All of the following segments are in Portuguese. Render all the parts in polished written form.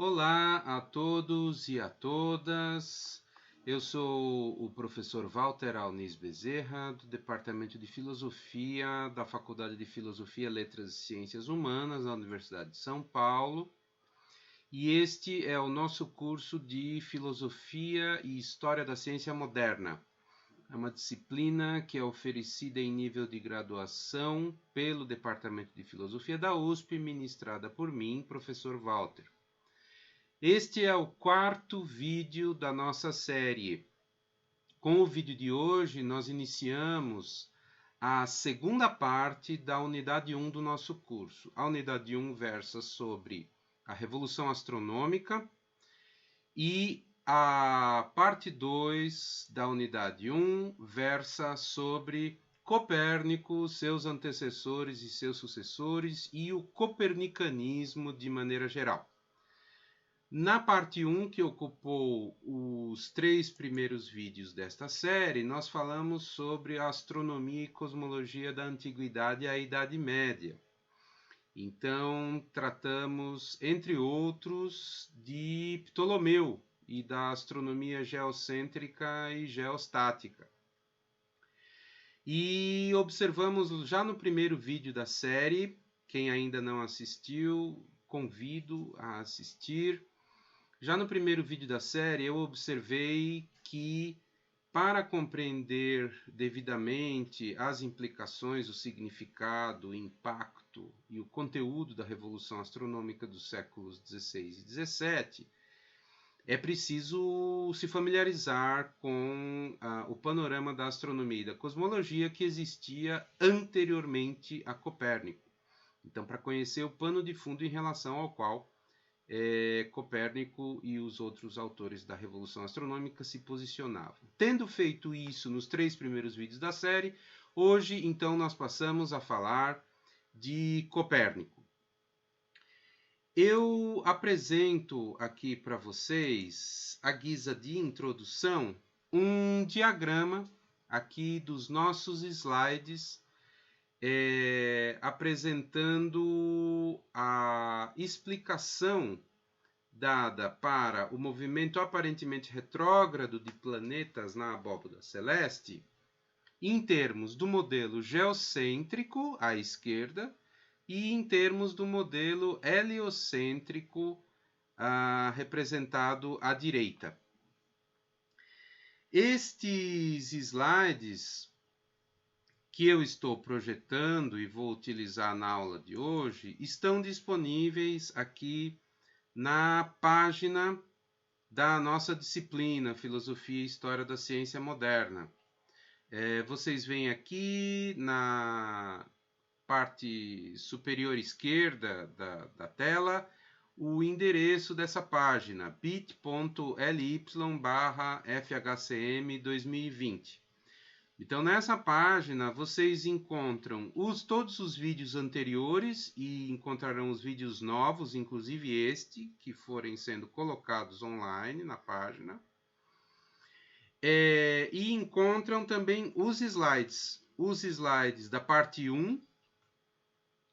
Olá a todos e a todas. Eu sou o professor Walter Alnis Bezerra, do Departamento de Filosofia da Faculdade de Filosofia, Letras e Ciências Humanas da Universidade de São Paulo. E este é o nosso curso de Filosofia e História da Ciência Moderna. É uma disciplina que é oferecida em nível de graduação pelo Departamento de Filosofia da USP, ministrada por mim, professor Walter. Este é o quarto vídeo da nossa série. Com o vídeo de hoje, nós iniciamos a segunda parte da unidade 1 do nosso curso. A unidade 1 versa sobre a Revolução Astronômica e a parte 2 da unidade 1 versa sobre Copérnico, seus antecessores e seus sucessores e o copernicanismo de maneira geral. Na parte 1, que ocupou os 3 primeiros vídeos desta série, nós falamos sobre a astronomia e cosmologia da Antiguidade e a Idade Média. Então, tratamos, entre outros, de Ptolomeu e da astronomia geocêntrica e geostática. E observamos já no primeiro vídeo da série, quem ainda não assistiu, convido a assistir. Já no primeiro vídeo da série, eu observei que, para compreender devidamente as implicações, o significado, o impacto e o conteúdo da Revolução Astronômica dos séculos XVI e XVII, é preciso se familiarizar com o panorama da astronomia e da cosmologia que existia anteriormente a Copérnico. Então, para conhecer o pano de fundo em relação ao qual Copérnico e os outros autores da Revolução Astronômica se posicionavam. Tendo feito isso nos 3 primeiros vídeos da série, hoje então nós passamos a falar de Copérnico. Eu apresento aqui para vocês, à guisa de introdução, um diagrama aqui dos nossos slides apresentando a explicação dada para o movimento aparentemente retrógrado de planetas na abóbada celeste em termos do modelo geocêntrico à esquerda e em termos do modelo heliocêntrico representado à direita. Estes slides que eu estou projetando e vou utilizar na aula de hoje, estão disponíveis aqui na página da nossa disciplina, Filosofia e História da Ciência Moderna. Vocês veem aqui na parte superior esquerda da tela o endereço dessa página, bit.ly/FHCM2020. Então, nessa página, vocês encontram todos os vídeos anteriores e encontrarão os vídeos novos, inclusive este, que forem sendo colocados online na página. E encontram também os slides da parte 1,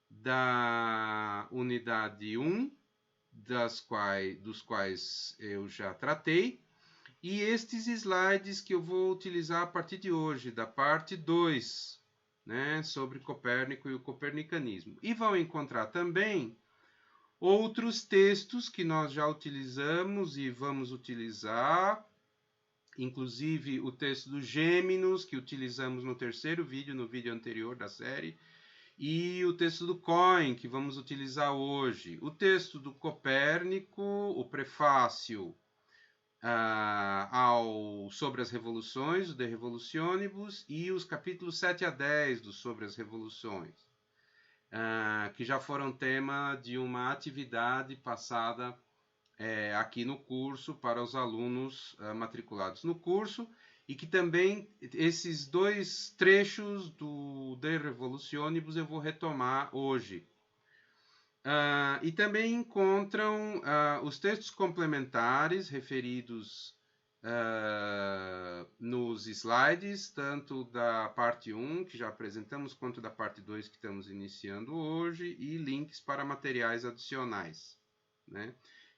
da unidade 1, dos quais eu já tratei, e estes slides que eu vou utilizar a partir de hoje, da parte 2, né, sobre Copérnico e o copernicanismo. E vão encontrar também outros textos que nós já utilizamos e vamos utilizar, inclusive o texto do Gêmeos, que utilizamos no terceiro vídeo, no vídeo anterior da série, e o texto do Cohen, que vamos utilizar hoje. O texto do Copérnico, o prefácio sobre as revoluções, o De Revolutionibus, e os capítulos 7 a 10 do Sobre as Revoluções, que já foram tema de uma atividade passada aqui no curso para os alunos matriculados no curso, e que também esses 2 trechos do De Revolutionibus eu vou retomar hoje. E também encontram os textos complementares referidos nos slides, tanto da parte 1, que já apresentamos, quanto da parte 2, que estamos iniciando hoje, e links para materiais adicionais, né?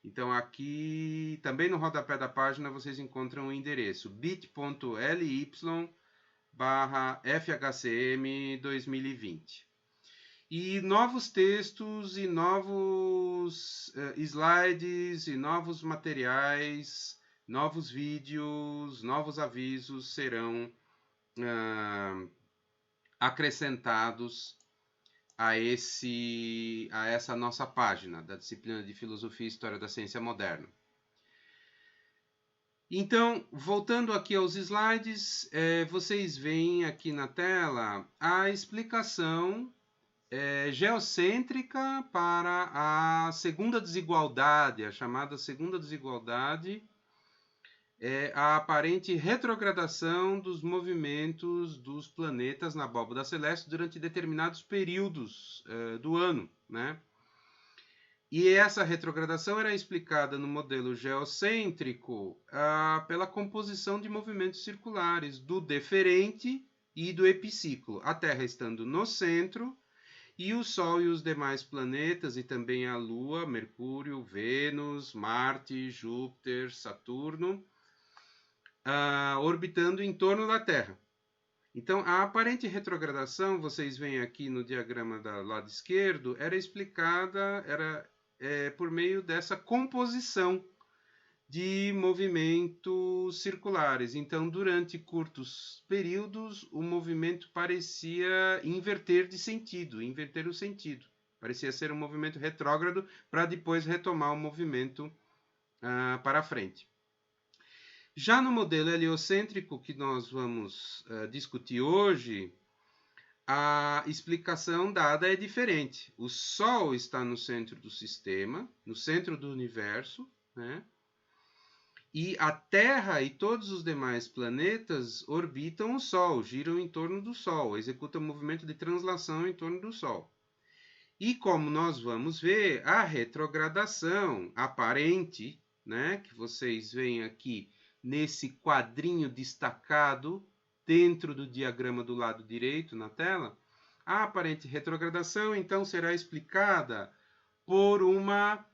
Então aqui, também no rodapé da página, vocês encontram o endereço bit.ly/FHCM 2020. E novos textos e novos slides e novos materiais, novos vídeos, novos avisos serão acrescentados a essa nossa página da disciplina de Filosofia e História da Ciência Moderna. Então, voltando aqui aos slides, vocês veem aqui na tela a explicação geocêntrica para a segunda desigualdade, a chamada segunda desigualdade, a aparente retrogradação dos movimentos dos planetas na abóbada celeste durante determinados períodos do ano, né? E essa retrogradação era explicada no modelo geocêntrico pela composição de movimentos circulares do deferente e do epiciclo, a Terra estando no centro e o Sol e os demais planetas, e também a Lua, Mercúrio, Vênus, Marte, Júpiter, Saturno, orbitando em torno da Terra. Então, a aparente retrogradação, vocês veem aqui no diagrama do lado esquerdo, era explicada por meio dessa composição de movimentos circulares. Então, durante curtos períodos, o movimento parecia inverter o sentido. Parecia ser um movimento retrógrado para depois retomar o movimento para frente. Já no modelo heliocêntrico que nós vamos discutir hoje, a explicação dada é diferente. O Sol está no centro do sistema, no centro do universo, né? E a Terra e todos os demais planetas orbitam o Sol, giram em torno do Sol, executam movimento de translação em torno do Sol. E como nós vamos ver, a retrogradação aparente, né, que vocês veem aqui nesse quadrinho destacado dentro do diagrama do lado direito na tela, a aparente retrogradação então será explicada por uma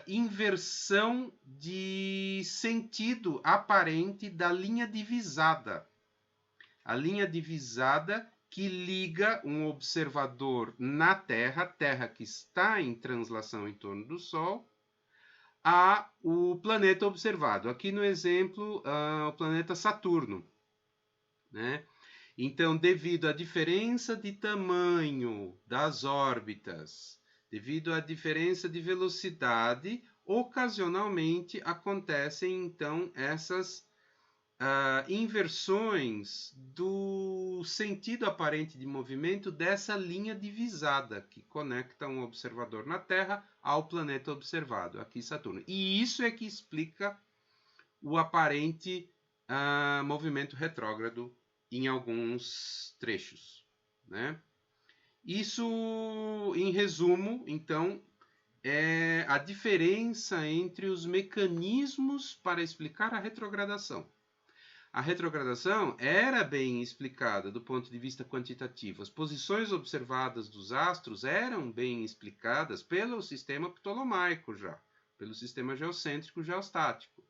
inversão de sentido aparente da linha divisada. A linha divisada que liga um observador na Terra que está em translação em torno do Sol, ao planeta observado. Aqui no exemplo, o planeta Saturno, né? Então, devido à diferença de tamanho das órbitas, devido à diferença de velocidade, ocasionalmente acontecem, então, essas inversões do sentido aparente de movimento dessa linha divisada que conecta um observador na Terra ao planeta observado, aqui Saturno. E isso é que explica o aparente movimento retrógrado em alguns trechos, né? Isso, em resumo, então, é a diferença entre os mecanismos para explicar a retrogradação. A retrogradação era bem explicada do ponto de vista quantitativo. As posições observadas dos astros eram bem explicadas pelo sistema ptolomaico já, pelo sistema geocêntrico geostático.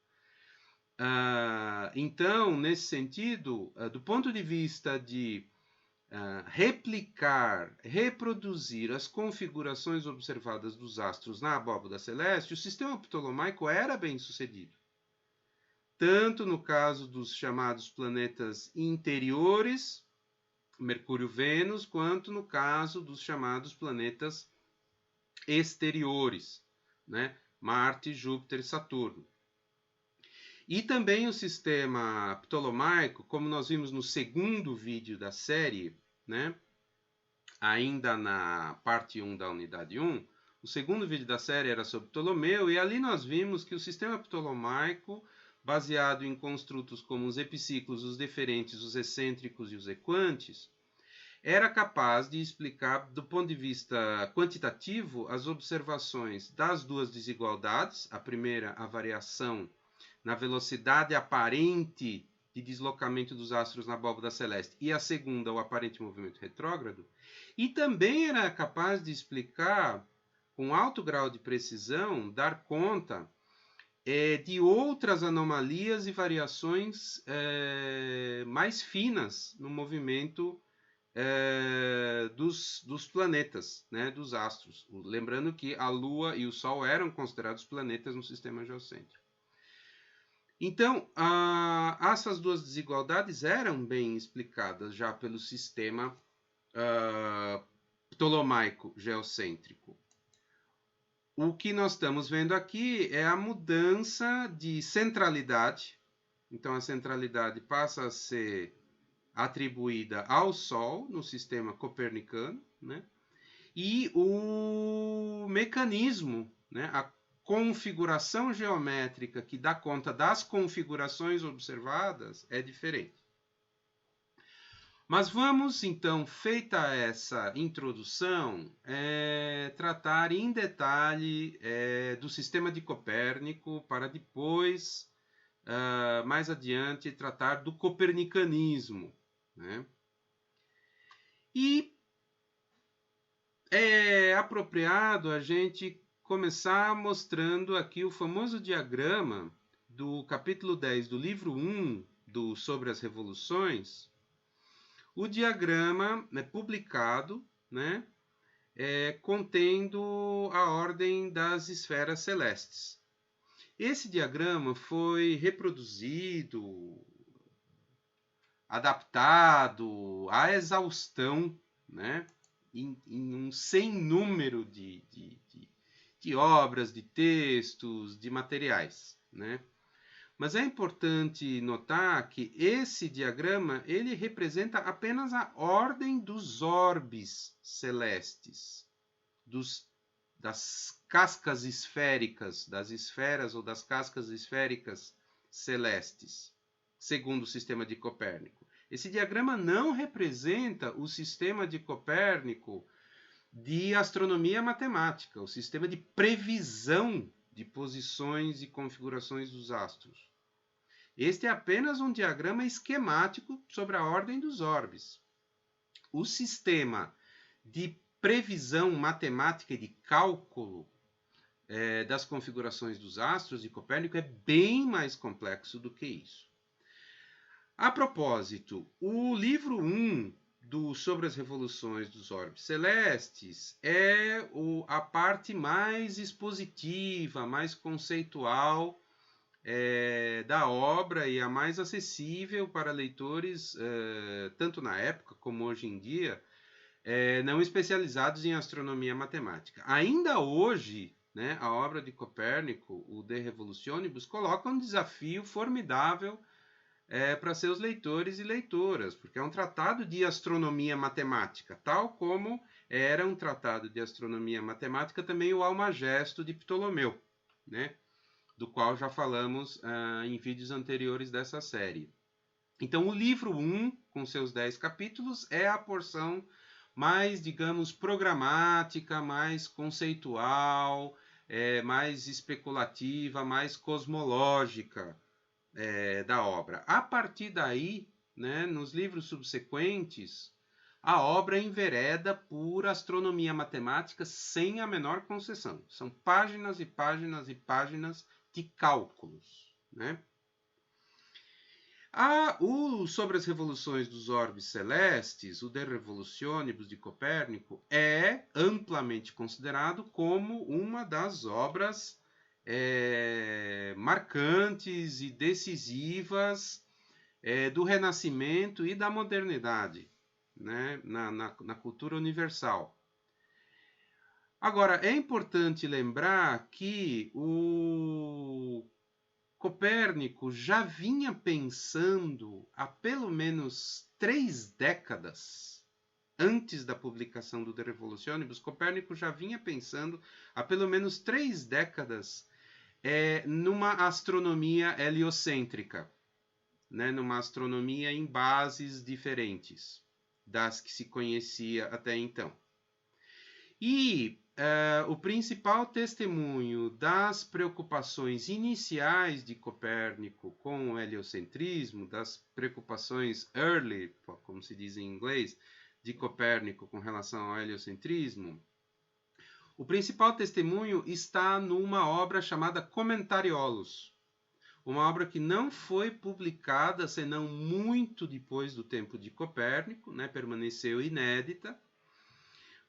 Então, nesse sentido, do ponto de vista de reproduzir as configurações observadas dos astros na abóbada celeste, o sistema ptolomaico era bem sucedido. Tanto no caso dos chamados planetas interiores, Mercúrio, Vênus, quanto no caso dos chamados planetas exteriores, né? Marte, Júpiter e Saturno. E também o sistema ptolomaico, como nós vimos no segundo vídeo da série, né? Ainda na parte 1 da unidade 1, o segundo vídeo da série era sobre Ptolomeu, e ali nós vimos que o sistema ptolomaico, baseado em construtos como os epiciclos, os deferentes, os excêntricos e os equantes, era capaz de explicar, do ponto de vista quantitativo, as observações das duas desigualdades, a primeira, a variação na velocidade aparente de deslocamento dos astros na abóbada celeste, e a segunda, o aparente movimento retrógrado, e também era capaz de explicar com alto grau de precisão, dar conta de outras anomalias e variações mais finas no movimento dos planetas, né, dos astros. Lembrando que a Lua e o Sol eram considerados planetas no sistema geocêntrico. Então, essas duas desigualdades eram bem explicadas já pelo sistema ptolomaico geocêntrico. O que nós estamos vendo aqui é a mudança de centralidade. Então, a centralidade passa a ser atribuída ao Sol no sistema copernicano, né? E o mecanismo, né? A configuração geométrica que dá conta das configurações observadas é diferente. Mas vamos, então, feita essa introdução, tratar em detalhe do sistema de Copérnico, para depois, mais adiante, tratar do copernicanismo, né? E é apropriado a gente começar mostrando aqui o famoso diagrama do capítulo 10 do livro 1 Sobre as Revoluções. O diagrama é publicado, né, contendo a ordem das esferas celestes. Esse diagrama foi reproduzido, adaptado à exaustão, né, em um sem número de obras, de textos, de materiais, né? Mas é importante notar que esse diagrama ele representa apenas a ordem dos orbes celestes, das cascas esféricas, das esferas ou das cascas esféricas celestes, segundo o sistema de Copérnico. Esse diagrama não representa o sistema de Copérnico de astronomia matemática, o sistema de previsão de posições e configurações dos astros. Este é apenas um diagrama esquemático sobre a ordem dos orbes. O sistema de previsão matemática e de cálculo das configurações dos astros de Copérnico é bem mais complexo do que isso. A propósito, o livro 1 sobre as revoluções dos orbes celestes é a parte mais expositiva, mais conceitual da obra e a mais acessível para leitores, tanto na época como hoje em dia, não especializados em astronomia matemática. Ainda hoje, né, a obra de Copérnico, o De Revolutionibus, coloca um desafio formidável para seus leitores e leitoras, porque é um tratado de astronomia matemática, tal como era um tratado de astronomia matemática também o Almagesto de Ptolomeu, né, do qual já falamos em vídeos anteriores dessa série. Então, o livro 1, com seus 10 capítulos, é a porção mais, digamos, programática, mais conceitual, mais especulativa, mais cosmológica da obra. A partir daí, né, nos livros subsequentes, a obra envereda por astronomia matemática sem a menor concessão. São páginas e páginas e páginas de cálculos, né? Sobre as revoluções dos orbes celestes, o De Revolutionibus de Copérnico é amplamente considerado como uma das obras marcantes e decisivas do Renascimento e da modernidade, né, na cultura universal. Agora, é importante lembrar que o Copérnico já vinha pensando há pelo menos 3 décadas antes da publicação do De Revolutionibus. Copérnico já vinha pensando há pelo menos 3 décadas numa astronomia heliocêntrica, né, numa astronomia em bases diferentes das que se conhecia até então. E o principal testemunho das preocupações iniciais de Copérnico com o heliocentrismo, das preocupações early, como se diz em inglês, de Copérnico com relação ao heliocentrismo, O principal testemunho está numa obra chamada Comentariolos, uma obra que não foi publicada senão muito depois do tempo de Copérnico, né? Permaneceu inédita.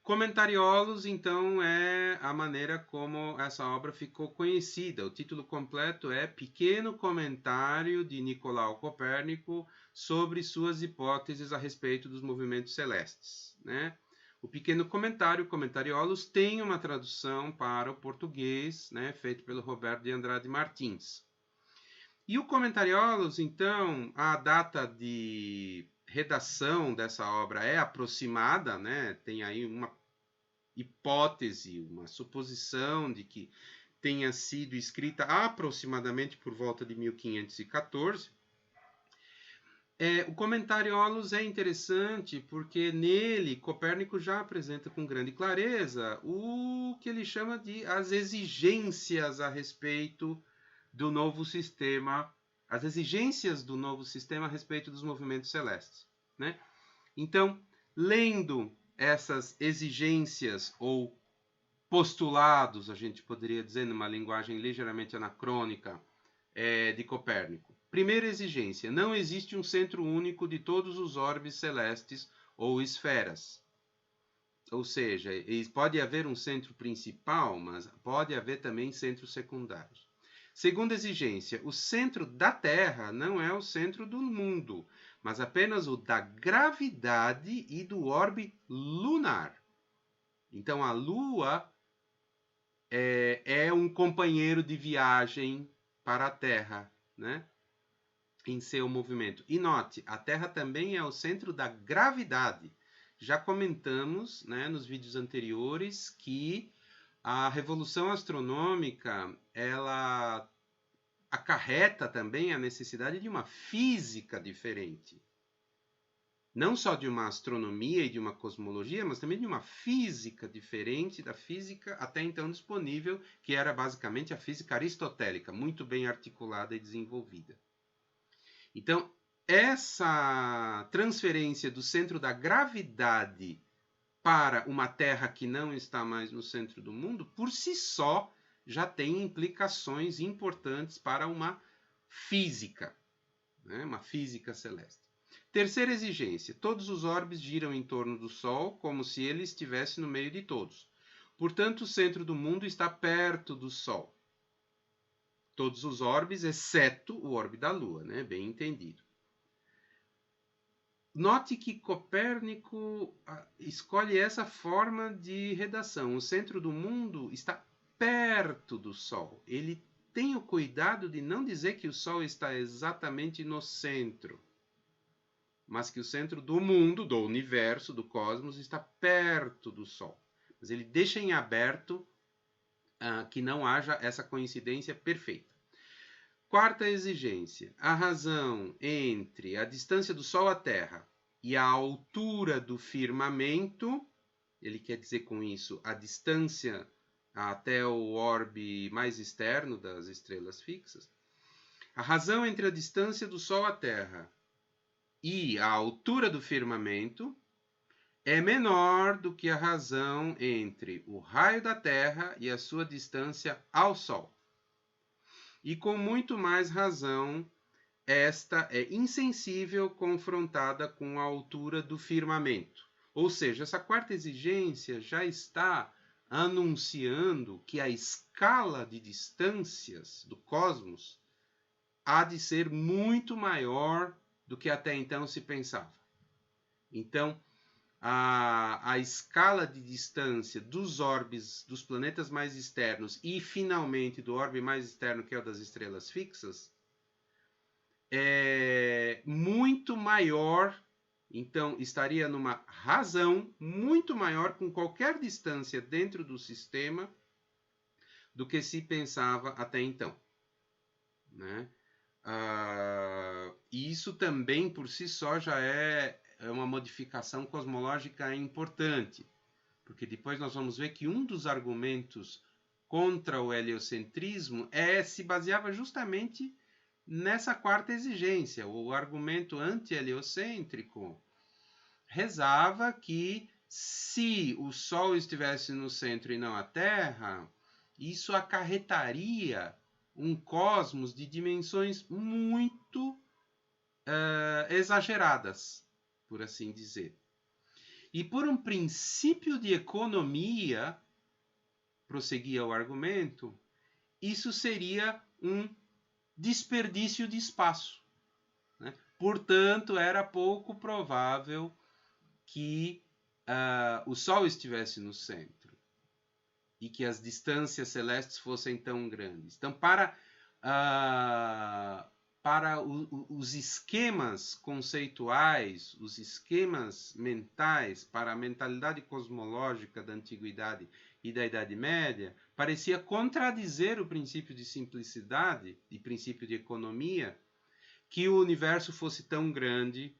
Comentariolos, então, é a maneira como essa obra ficou conhecida. O título completo é Pequeno Comentário de Nicolau Copérnico sobre suas hipóteses a respeito dos movimentos celestes, né? O pequeno comentário, Comentariolos, tem uma tradução para o português, né, feito pelo Roberto de Andrade Martins. E o Comentariolos, então, a data de redação dessa obra é aproximada, né? Tem aí uma hipótese, uma suposição de que tenha sido escrita aproximadamente por volta de 1514. O Comentariolos é interessante porque nele Copérnico já apresenta com grande clareza o que ele chama de as exigências a respeito do novo sistema, as exigências do novo sistema a respeito dos movimentos celestes, né? Então, lendo essas exigências ou postulados, a gente poderia dizer numa linguagem ligeiramente anacrônica, de Copérnico. Primeira exigência: não existe um centro único de todos os orbes celestes ou esferas. Ou seja, pode haver um centro principal, mas pode haver também centros secundários. Segunda exigência: o centro da Terra não é o centro do mundo, mas apenas o da gravidade e do orbe lunar. Então, a Lua é um companheiro de viagem para a Terra, né? Em seu movimento. E note, a Terra também é o centro da gravidade. Já comentamos, né, nos vídeos anteriores que a revolução astronômica ela acarreta também a necessidade de uma física diferente. Não só de uma astronomia e de uma cosmologia, mas também de uma física diferente da física até então disponível, que era basicamente a física aristotélica, muito bem articulada e desenvolvida. Então, essa transferência do centro da gravidade para uma Terra que não está mais no centro do mundo, por si só, já tem implicações importantes para uma física, né? Uma física celeste. Terceira exigência: todos os orbes giram em torno do Sol como se ele estivesse no meio de todos. Portanto, o centro do mundo está perto do Sol. Todos os orbes, exceto o orbe da Lua, né? Bem entendido. Note que Copérnico escolhe essa forma de redação. O centro do mundo está perto do Sol. Ele tem o cuidado de não dizer que o Sol está exatamente no centro, mas que o centro do mundo, do universo, do cosmos, está perto do Sol. Mas ele deixa em aberto que não haja essa coincidência perfeita. Quarta exigência: a razão entre a distância do Sol à Terra e a altura do firmamento, ele quer dizer com isso a distância até o orbe mais externo das estrelas fixas, a razão entre a distância do Sol à Terra e a altura do firmamento é menor do que a razão entre o raio da Terra e a sua distância ao Sol. E com muito mais razão, esta é insensível confrontada com a altura do firmamento. Ou seja, essa quarta exigência já está anunciando que a escala de distâncias do cosmos há de ser muito maior do que até então se pensava. Então, a escala de distância dos orbes dos planetas mais externos e, finalmente, do orbe mais externo, que é o das estrelas fixas, é muito maior. Então, estaria numa razão muito maior com qualquer distância dentro do sistema do que se pensava até então, né? E isso também, por si só, já é uma modificação cosmológica importante, porque depois nós vamos ver que um dos argumentos contra o heliocentrismo se baseava justamente nessa quarta exigência. O argumento anti-heliocêntrico rezava que Se o Sol estivesse no centro e não a Terra, isso acarretaria um cosmos de dimensões muito exageradas, por assim dizer. E por um princípio de economia, prosseguia o argumento, isso seria um desperdício de espaço, né? Portanto, era pouco provável que o Sol estivesse no centro e que as distâncias celestes fossem tão grandes. Então, para os esquemas conceituais, os esquemas mentais, para a mentalidade cosmológica da Antiguidade e da Idade Média, parecia contradizer o princípio de simplicidade e princípio de economia, que o universo fosse tão grande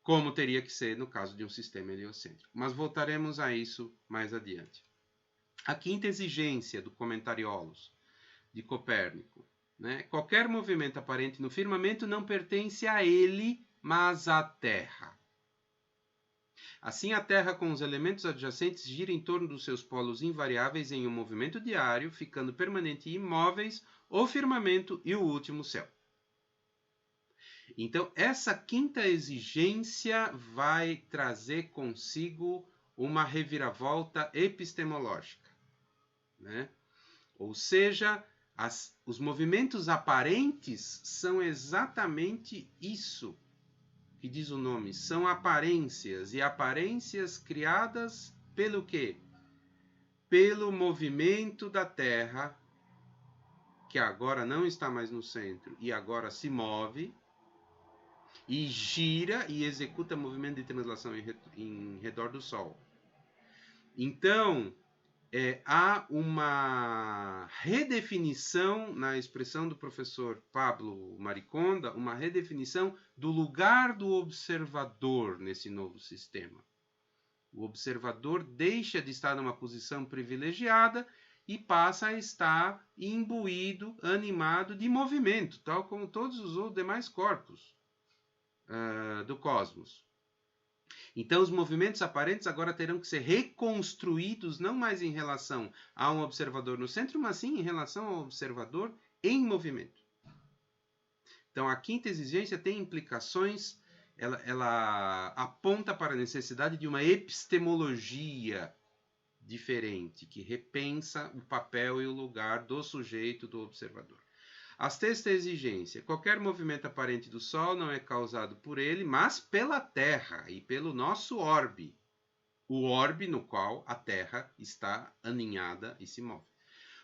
como teria que ser no caso de um sistema heliocêntrico. Mas voltaremos a isso mais adiante. A quinta exigência do Comentariolos de Copérnico, né? Qualquer movimento aparente no firmamento não pertence a ele, mas à Terra. Assim, a Terra com os elementos adjacentes gira em torno dos seus polos invariáveis em um movimento diário, ficando permanente e imóveis o firmamento e o último céu. Então, essa quinta exigência vai trazer consigo uma reviravolta epistemológica, né? Ou seja, os movimentos aparentes são exatamente isso que diz o nome, são aparências, e aparências criadas pelo quê? Pelo movimento da Terra, que agora não está mais no centro e agora se move, e gira e executa movimento de translação em redor do Sol. Então, há uma redefinição, na expressão do professor Pablo Mariconda, uma redefinição do lugar do observador nesse novo sistema. O observador deixa de estar numa posição privilegiada e passa a estar imbuído, animado de movimento, tal como todos os demais corpos do cosmos. Então, os movimentos aparentes agora terão que ser reconstruídos não mais em relação a um observador no centro, mas sim em relação ao observador em movimento. Então, a quinta exigência tem implicações, ela aponta para a necessidade de uma epistemologia diferente, que repensa o papel e o lugar do sujeito, do observador. A sexta exigência: qualquer movimento aparente do Sol não é causado por ele, mas pela Terra e pelo nosso orbe. O orbe no qual a Terra está aninhada e se move,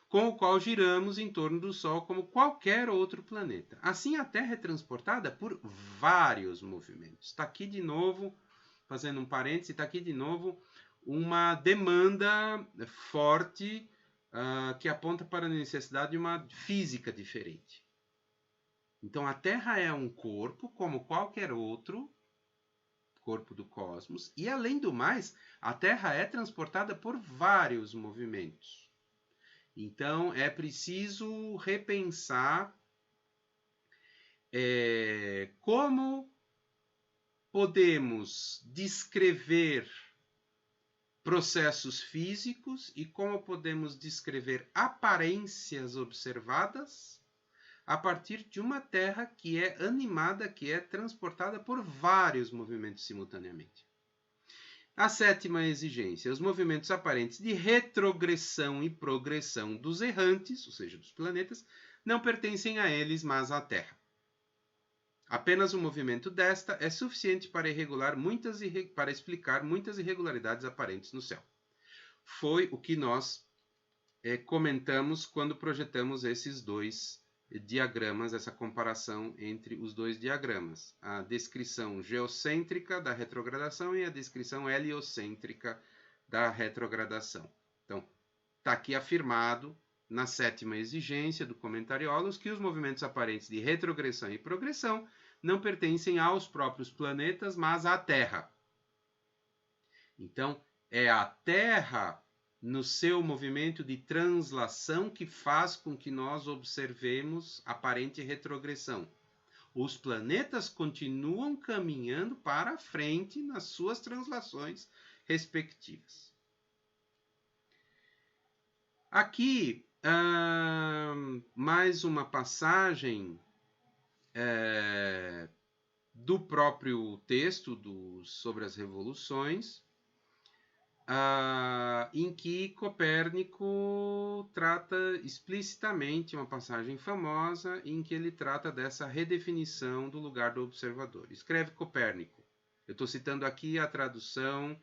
com o qual giramos em torno do Sol como qualquer outro planeta. Assim, a Terra é transportada por vários movimentos. Está aqui de novo, fazendo um parêntese, está aqui de novo uma demanda forte que aponta para a necessidade de uma física diferente. Então, a Terra é um corpo como qualquer outro corpo do cosmos, e além do mais, a Terra é transportada por vários movimentos. Então, é preciso repensar como podemos descrever processos físicos e como podemos descrever aparências observadas a partir de uma Terra que é animada, que é transportada por vários movimentos simultaneamente. A sétima exigência: os movimentos aparentes de retrogressão e progressão dos errantes, ou seja, dos planetas, não pertencem a eles, mas à Terra. Apenas o movimento desta é suficiente para explicar muitas irregularidades aparentes no céu. Foi o que nós comentamos quando projetamos esses dois diagramas, essa comparação entre os dois diagramas. A descrição geocêntrica da retrogradação e a descrição heliocêntrica da retrogradação. Então, está aqui afirmado, na sétima exigência do Comentariolos, que os movimentos aparentes de retrogressão e progressão não pertencem aos próprios planetas, mas à Terra. Então, é a Terra, no seu movimento de translação, que faz com que nós observemos aparente retrogressão. Os planetas continuam caminhando para frente nas suas translações, respectivas. Aqui, mais uma passagem do próprio texto sobre as revoluções, em que Copérnico trata explicitamente, uma passagem famosa, em que ele trata dessa redefinição do lugar do observador. Escreve Copérnico. Eu estou citando aqui a tradução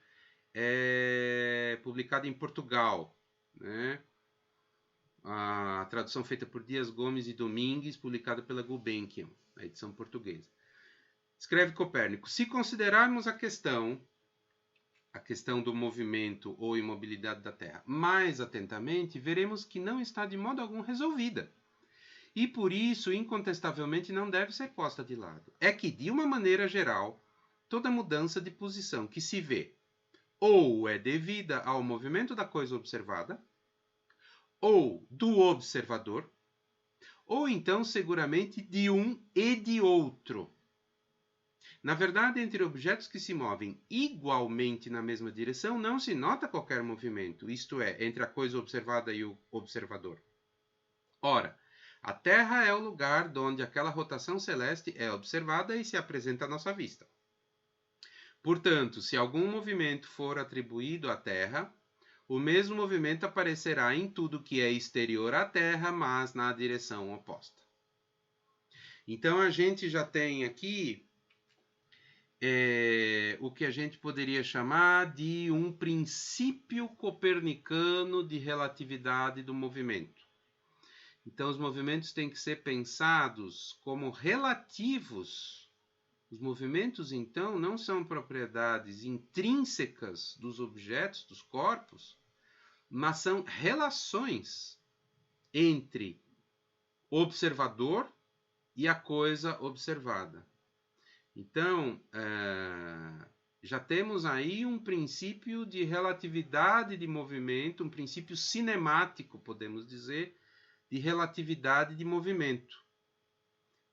publicada em Portugal, né? A tradução feita por Dias Gomes e Domingues, publicada pela Gulbenkian, a edição portuguesa. Escreve Copérnico: se considerarmos a questão do movimento ou imobilidade da Terra mais atentamente, veremos que não está de modo algum resolvida. E por isso, incontestavelmente, não deve ser posta de lado. É que, de uma maneira geral, toda mudança de posição que se vê ou é devida ao movimento da coisa observada, ou do observador, ou então, seguramente, de um e de outro. Na verdade, entre objetos que se movem igualmente na mesma direção, não se nota qualquer movimento, isto é, entre a coisa observada e o observador. Ora, a Terra é o lugar onde aquela rotação celeste é observada e se apresenta à nossa vista. Portanto, se algum movimento for atribuído à Terra, o mesmo movimento aparecerá em tudo que é exterior à Terra, mas na direção oposta. Então, a gente já tem aqui o que a gente poderia chamar de um princípio copernicano de relatividade do movimento. Então, os movimentos têm que ser pensados como relativos. Os movimentos, então, não são propriedades intrínsecas dos objetos, dos corpos, mas são relações entre o observador e a coisa observada. Então, já temos aí um princípio de relatividade de movimento, um princípio cinemático, podemos dizer, de relatividade de movimento,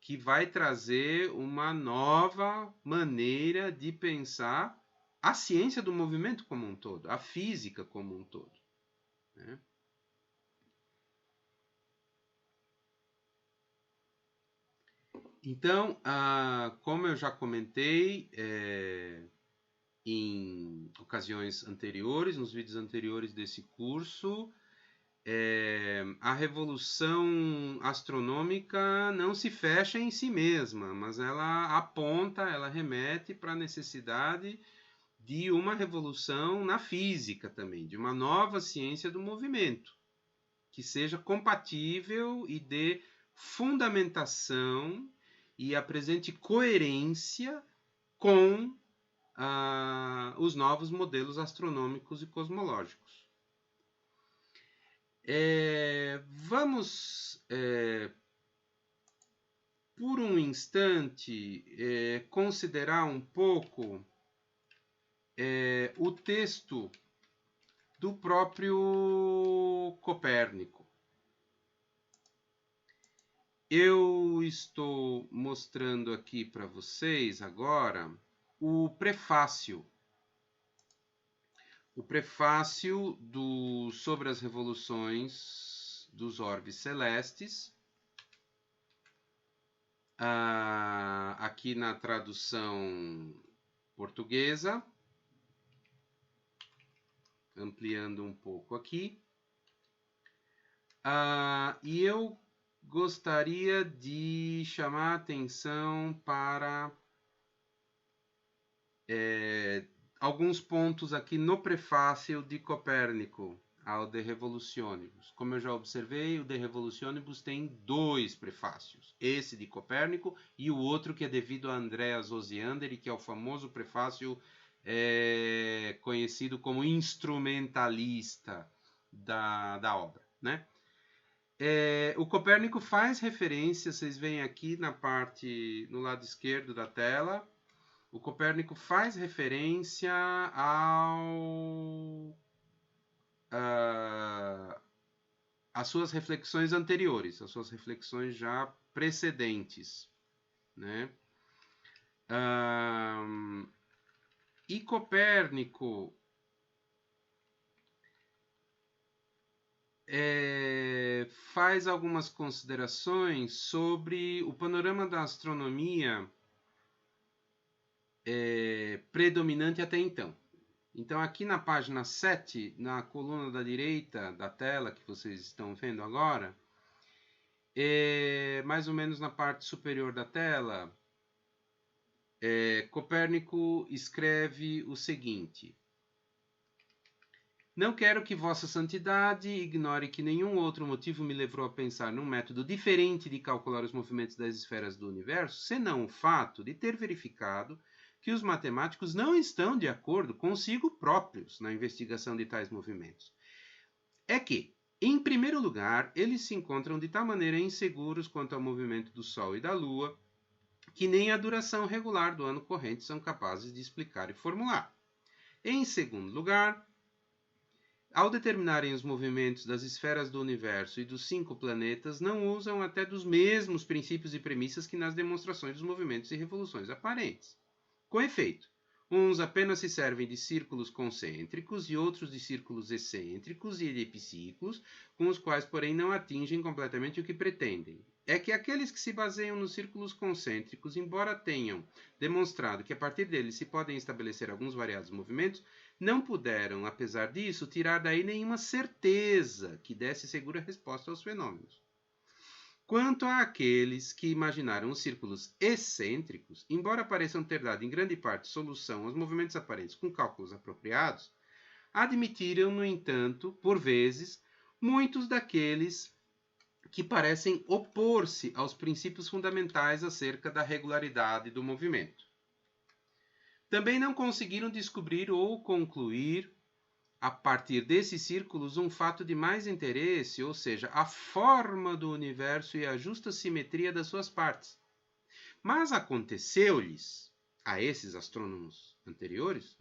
que vai trazer uma nova maneira de pensar a ciência do movimento como um todo, a física como um todo, né? Então, como eu já comentei em ocasiões anteriores, nos vídeos anteriores desse curso, a revolução astronômica não se fecha em si mesma, mas ela aponta, ela remete para a necessidade de uma revolução na física também, de uma nova ciência do movimento, que seja compatível e dê fundamentação e apresente coerência com os novos modelos astronômicos e cosmológicos. Vamos, por um instante, considerar um pouco o texto do próprio Copérnico. Eu estou mostrando aqui para vocês agora o prefácio. O prefácio sobre as revoluções dos orbes celestes. Aqui na tradução portuguesa. Ampliando um pouco aqui. E eu gostaria de chamar a atenção para alguns pontos aqui no prefácio de Copérnico ao De Revolutionibus. Como eu já observei, o De Revolutionibus tem 2 prefácios. Esse de Copérnico e o outro que é devido a Andreas Osiander, que é o famoso prefácio conhecido como instrumentalista da obra, né? O Copérnico faz referência, vocês veem aqui no lado esquerdo da tela, o Copérnico faz referência às suas reflexões anteriores, às suas reflexões já precedentes, né? E Copérnico faz algumas considerações sobre o panorama da astronomia predominante até então. Então, aqui na página 7, na coluna da direita da tela que vocês estão vendo agora, mais ou menos na parte superior da tela, Copérnico escreve o seguinte: não quero que Vossa Santidade ignore que nenhum outro motivo me levou a pensar num método diferente de calcular os movimentos das esferas do universo, senão o fato de ter verificado que os matemáticos não estão de acordo consigo próprios na investigação de tais movimentos. É que, em primeiro lugar, eles se encontram de tal maneira inseguros quanto ao movimento do Sol e da Lua, que nem a duração regular do ano corrente são capazes de explicar e formular. Em segundo lugar, ao determinarem os movimentos das esferas do universo e dos 5 planetas, não usam até dos mesmos princípios e premissas que nas demonstrações dos movimentos e revoluções aparentes. Com efeito, uns apenas se servem de círculos concêntricos e outros de círculos excêntricos e de epiciclos, com os quais, porém, não atingem completamente o que pretendem. É que aqueles que se baseiam nos círculos concêntricos, embora tenham demonstrado que a partir deles se podem estabelecer alguns variados movimentos, não puderam, apesar disso, tirar daí nenhuma certeza que desse segura resposta aos fenômenos. Quanto àqueles que imaginaram os círculos excêntricos, embora pareçam ter dado em grande parte solução aos movimentos aparentes com cálculos apropriados, admitiram, no entanto, por vezes, muitos daqueles que parecem opor-se aos princípios fundamentais acerca da regularidade do movimento. Também não conseguiram descobrir ou concluir, a partir desses círculos, um fato de mais interesse, ou seja, a forma do universo e a justa simetria das suas partes. Mas aconteceu-lhes, a esses astrônomos anteriores,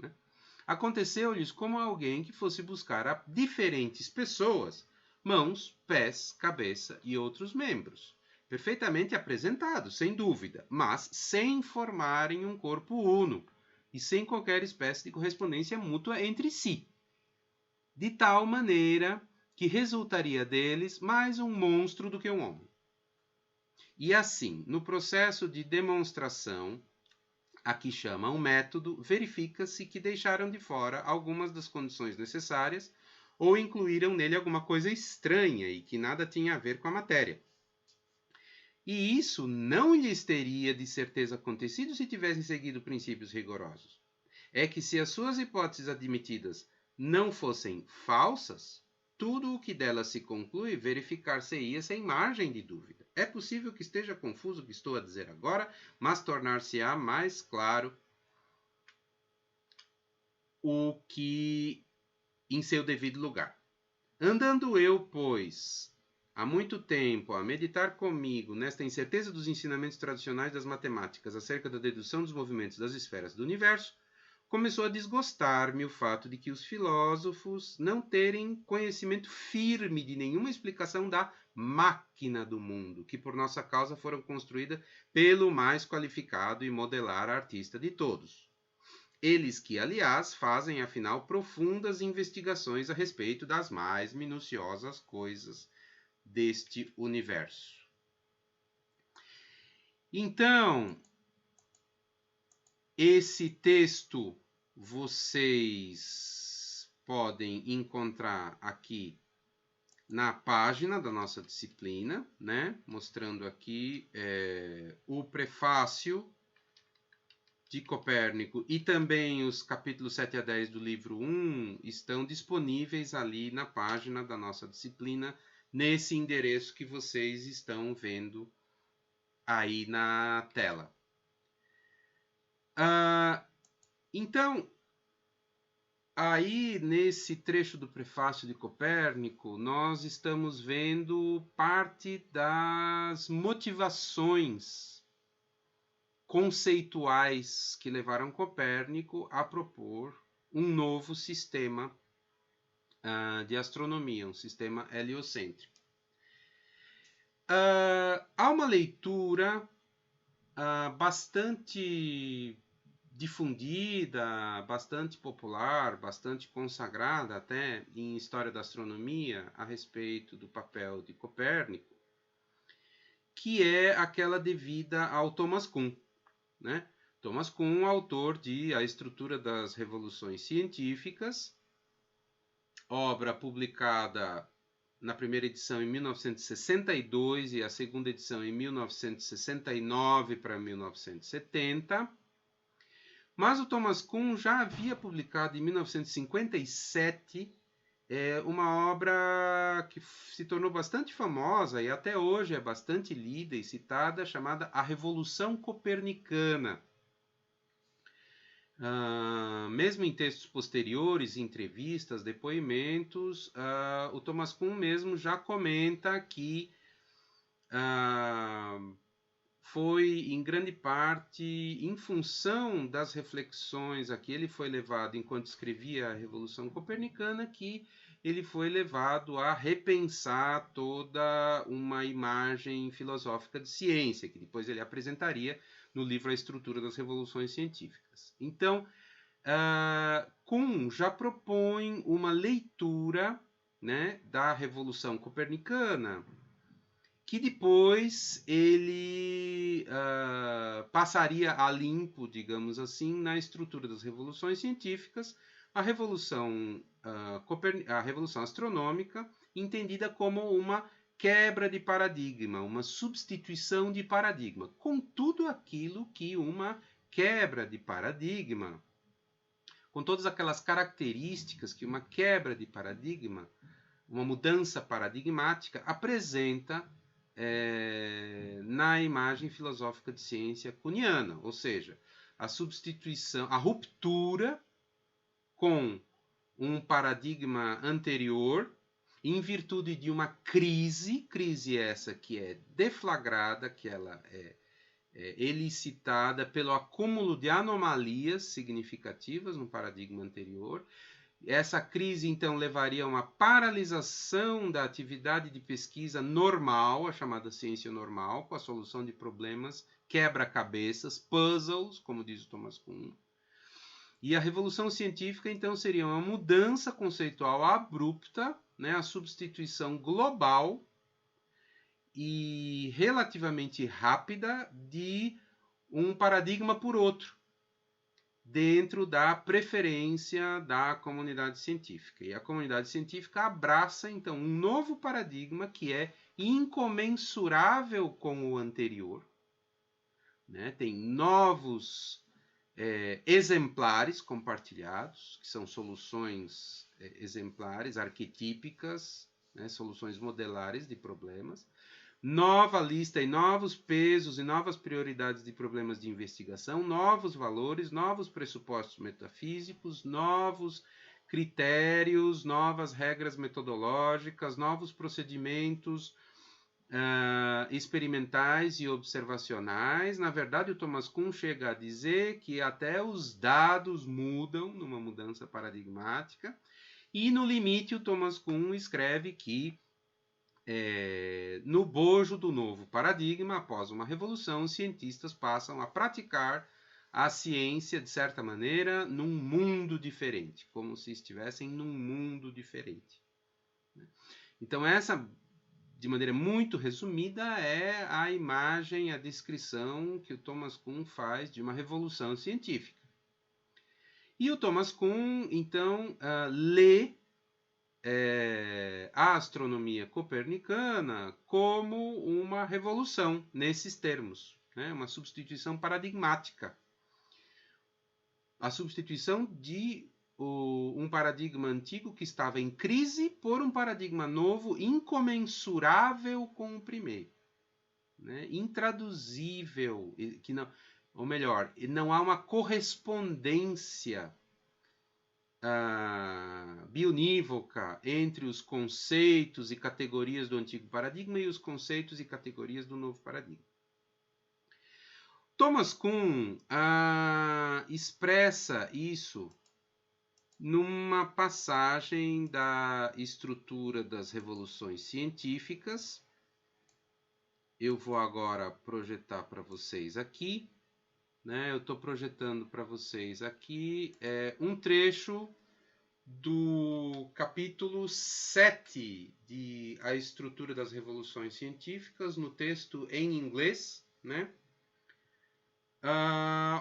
aconteceu-lhes como alguém que fosse buscar a diferentes pessoas, mãos, pés, cabeça e outros membros, perfeitamente apresentados, sem dúvida, mas sem formarem um corpo uno e sem qualquer espécie de correspondência mútua entre si, de tal maneira que resultaria deles mais um monstro do que um homem. E assim, no processo de demonstração, a que chama um método, verifica-se que deixaram de fora algumas das condições necessárias ou incluíram nele alguma coisa estranha e que nada tinha a ver com a matéria. E isso não lhes teria de certeza acontecido se tivessem seguido princípios rigorosos. É que se as suas hipóteses admitidas não fossem falsas, tudo o que delas se conclui verificar-se-ia sem margem de dúvida. É possível que esteja confuso o que estou a dizer agora, mas tornar-se-á mais claro o que em seu devido lugar. Andando eu, pois, há muito tempo a meditar comigo nesta incerteza dos ensinamentos tradicionais das matemáticas acerca da dedução dos movimentos das esferas do universo, começou a desgostar-me o fato de que os filósofos não terem conhecimento firme de nenhuma explicação da máquina do mundo, que por nossa causa foram construída pelo mais qualificado e modelar artista de todos. Eles que, aliás, fazem, afinal, profundas investigações a respeito das mais minuciosas coisas deste universo. Então, esse texto vocês podem encontrar aqui na página da nossa disciplina, mostrando aqui o prefácio de Copérnico e também os capítulos 7 a 10 do livro 1 estão disponíveis ali na página da nossa disciplina, nesse endereço que vocês estão vendo aí na tela. Então, aí nesse trecho do prefácio de Copérnico, nós estamos vendo parte das motivações conceituais que levaram Copérnico a propor um novo sistema de astronomia, um sistema heliocêntrico. Há uma leitura bastante difundida, bastante popular, bastante consagrada até em história da astronomia a respeito do papel de Copérnico, que é aquela devida ao Thomas Kuhn, né? Thomas Kuhn, autor de A Estrutura das Revoluções Científicas, obra publicada na primeira edição em 1962 e a segunda edição em 1969 para 1970. Mas o Thomas Kuhn já havia publicado em 1957 uma obra que se tornou bastante famosa e até hoje é bastante lida e citada, chamada A Revolução Copernicana. Mesmo em textos posteriores, entrevistas, depoimentos, o Thomas Kuhn mesmo já comenta que foi em grande parte em função das reflexões a que ele foi levado enquanto escrevia a Revolução Copernicana que ele foi levado a repensar toda uma imagem filosófica de ciência, que depois ele apresentaria no livro A Estrutura das Revoluções Científicas. Então, Kuhn já propõe uma leitura, né, da Revolução Copernicana, que depois ele passaria a limpo, digamos assim, na estrutura das revoluções científicas, a revolução astronômica, entendida como uma quebra de paradigma, uma substituição de paradigma, com tudo aquilo que uma quebra de paradigma, com todas aquelas características que uma quebra de paradigma, uma mudança paradigmática apresenta na imagem filosófica de ciência kuhniana, ou seja, a substituição, a ruptura com um paradigma anterior em virtude de uma crise essa que é deflagrada, que ela é elicitada pelo acúmulo de anomalias significativas no paradigma anterior. Essa crise, então, levaria a uma paralisação da atividade de pesquisa normal, a chamada ciência normal, com a solução de problemas, quebra-cabeças, puzzles, como diz o Thomas Kuhn. E a revolução científica, então, seria uma mudança conceitual abrupta, né, a substituição global e relativamente rápida de um paradigma por outro, dentro da preferência da comunidade científica. E a comunidade científica abraça, então, um novo paradigma que é incomensurável com o anterior, né? Tem novos exemplares compartilhados, que são soluções exemplares, arquetípicas, né? Soluções modelares de problemas, nova lista e novos pesos e novas prioridades de problemas de investigação, novos valores, novos pressupostos metafísicos, novos critérios, novas regras metodológicas, novos procedimentos experimentais e observacionais. Na verdade, o Thomas Kuhn chega a dizer que até os dados mudam numa mudança paradigmática, e no limite o Thomas Kuhn escreve que no bojo do novo paradigma, após uma revolução, os cientistas passam a praticar a ciência, de certa maneira, num mundo diferente, como se estivessem num mundo diferente. Então, essa, de maneira muito resumida, é a imagem, a descrição que o Thomas Kuhn faz de uma revolução científica. E o Thomas Kuhn, então, lê a astronomia copernicana como uma revolução nesses termos, né? Uma substituição paradigmática. A substituição de um paradigma antigo que estava em crise por um paradigma novo incomensurável com o primeiro, né? Intraduzível, que não, ou melhor, não há uma correspondência bionívoca entre os conceitos e categorias do antigo paradigma e os conceitos e categorias do novo paradigma. Thomas Kuhn expressa isso numa passagem da Estrutura das Revoluções Científicas. Eu vou agora projetar para vocês aqui. né? Eu estou projetando para vocês aqui um trecho do capítulo 7 de A Estrutura das Revoluções Científicas, no texto em inglês, né?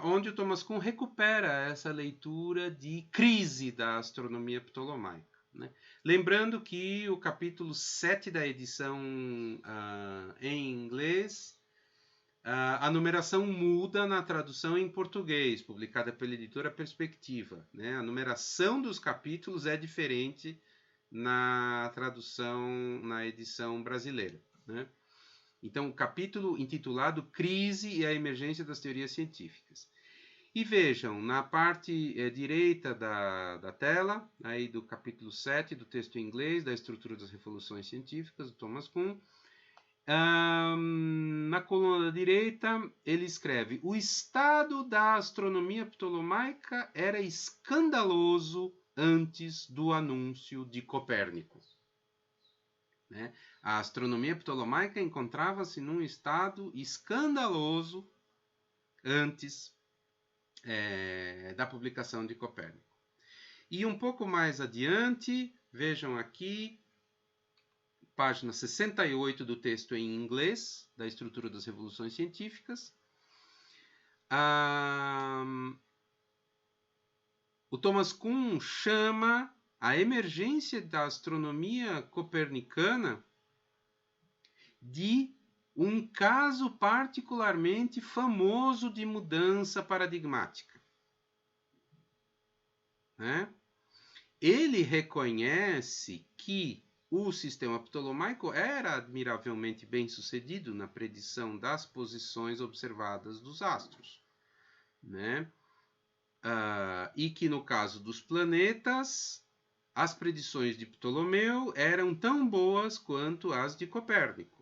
Onde o Thomas Kuhn recupera essa leitura de crise da astronomia ptolomaica. Né? Lembrando que o capítulo 7 da edição em inglês, a numeração muda na tradução em português, publicada pela editora Perspectiva. Né? A numeração dos capítulos é diferente na tradução, na edição brasileira. Né? Então, o capítulo intitulado Crise e a Emergência das Teorias Científicas. E vejam, na parte direita da tela, aí do capítulo 7 do texto em inglês, da Estrutura das Revoluções Científicas, do Thomas Kuhn, na coluna da direita, ele escreve: o estado da astronomia ptolomaica era escandaloso antes do anúncio de Copérnico. Né? A astronomia ptolomaica encontrava-se num estado escandaloso antes da publicação de Copérnico. E um pouco mais adiante, vejam aqui, página 68 do texto em inglês, da Estrutura das Revoluções Científicas. O Thomas Kuhn chama a emergência da astronomia copernicana de um caso particularmente famoso de mudança paradigmática. Né? Ele reconhece que o sistema ptolomaico era admiravelmente bem sucedido na predição das posições observadas dos astros. Né? E que no caso dos planetas, as predições de Ptolomeu eram tão boas quanto as de Copérnico.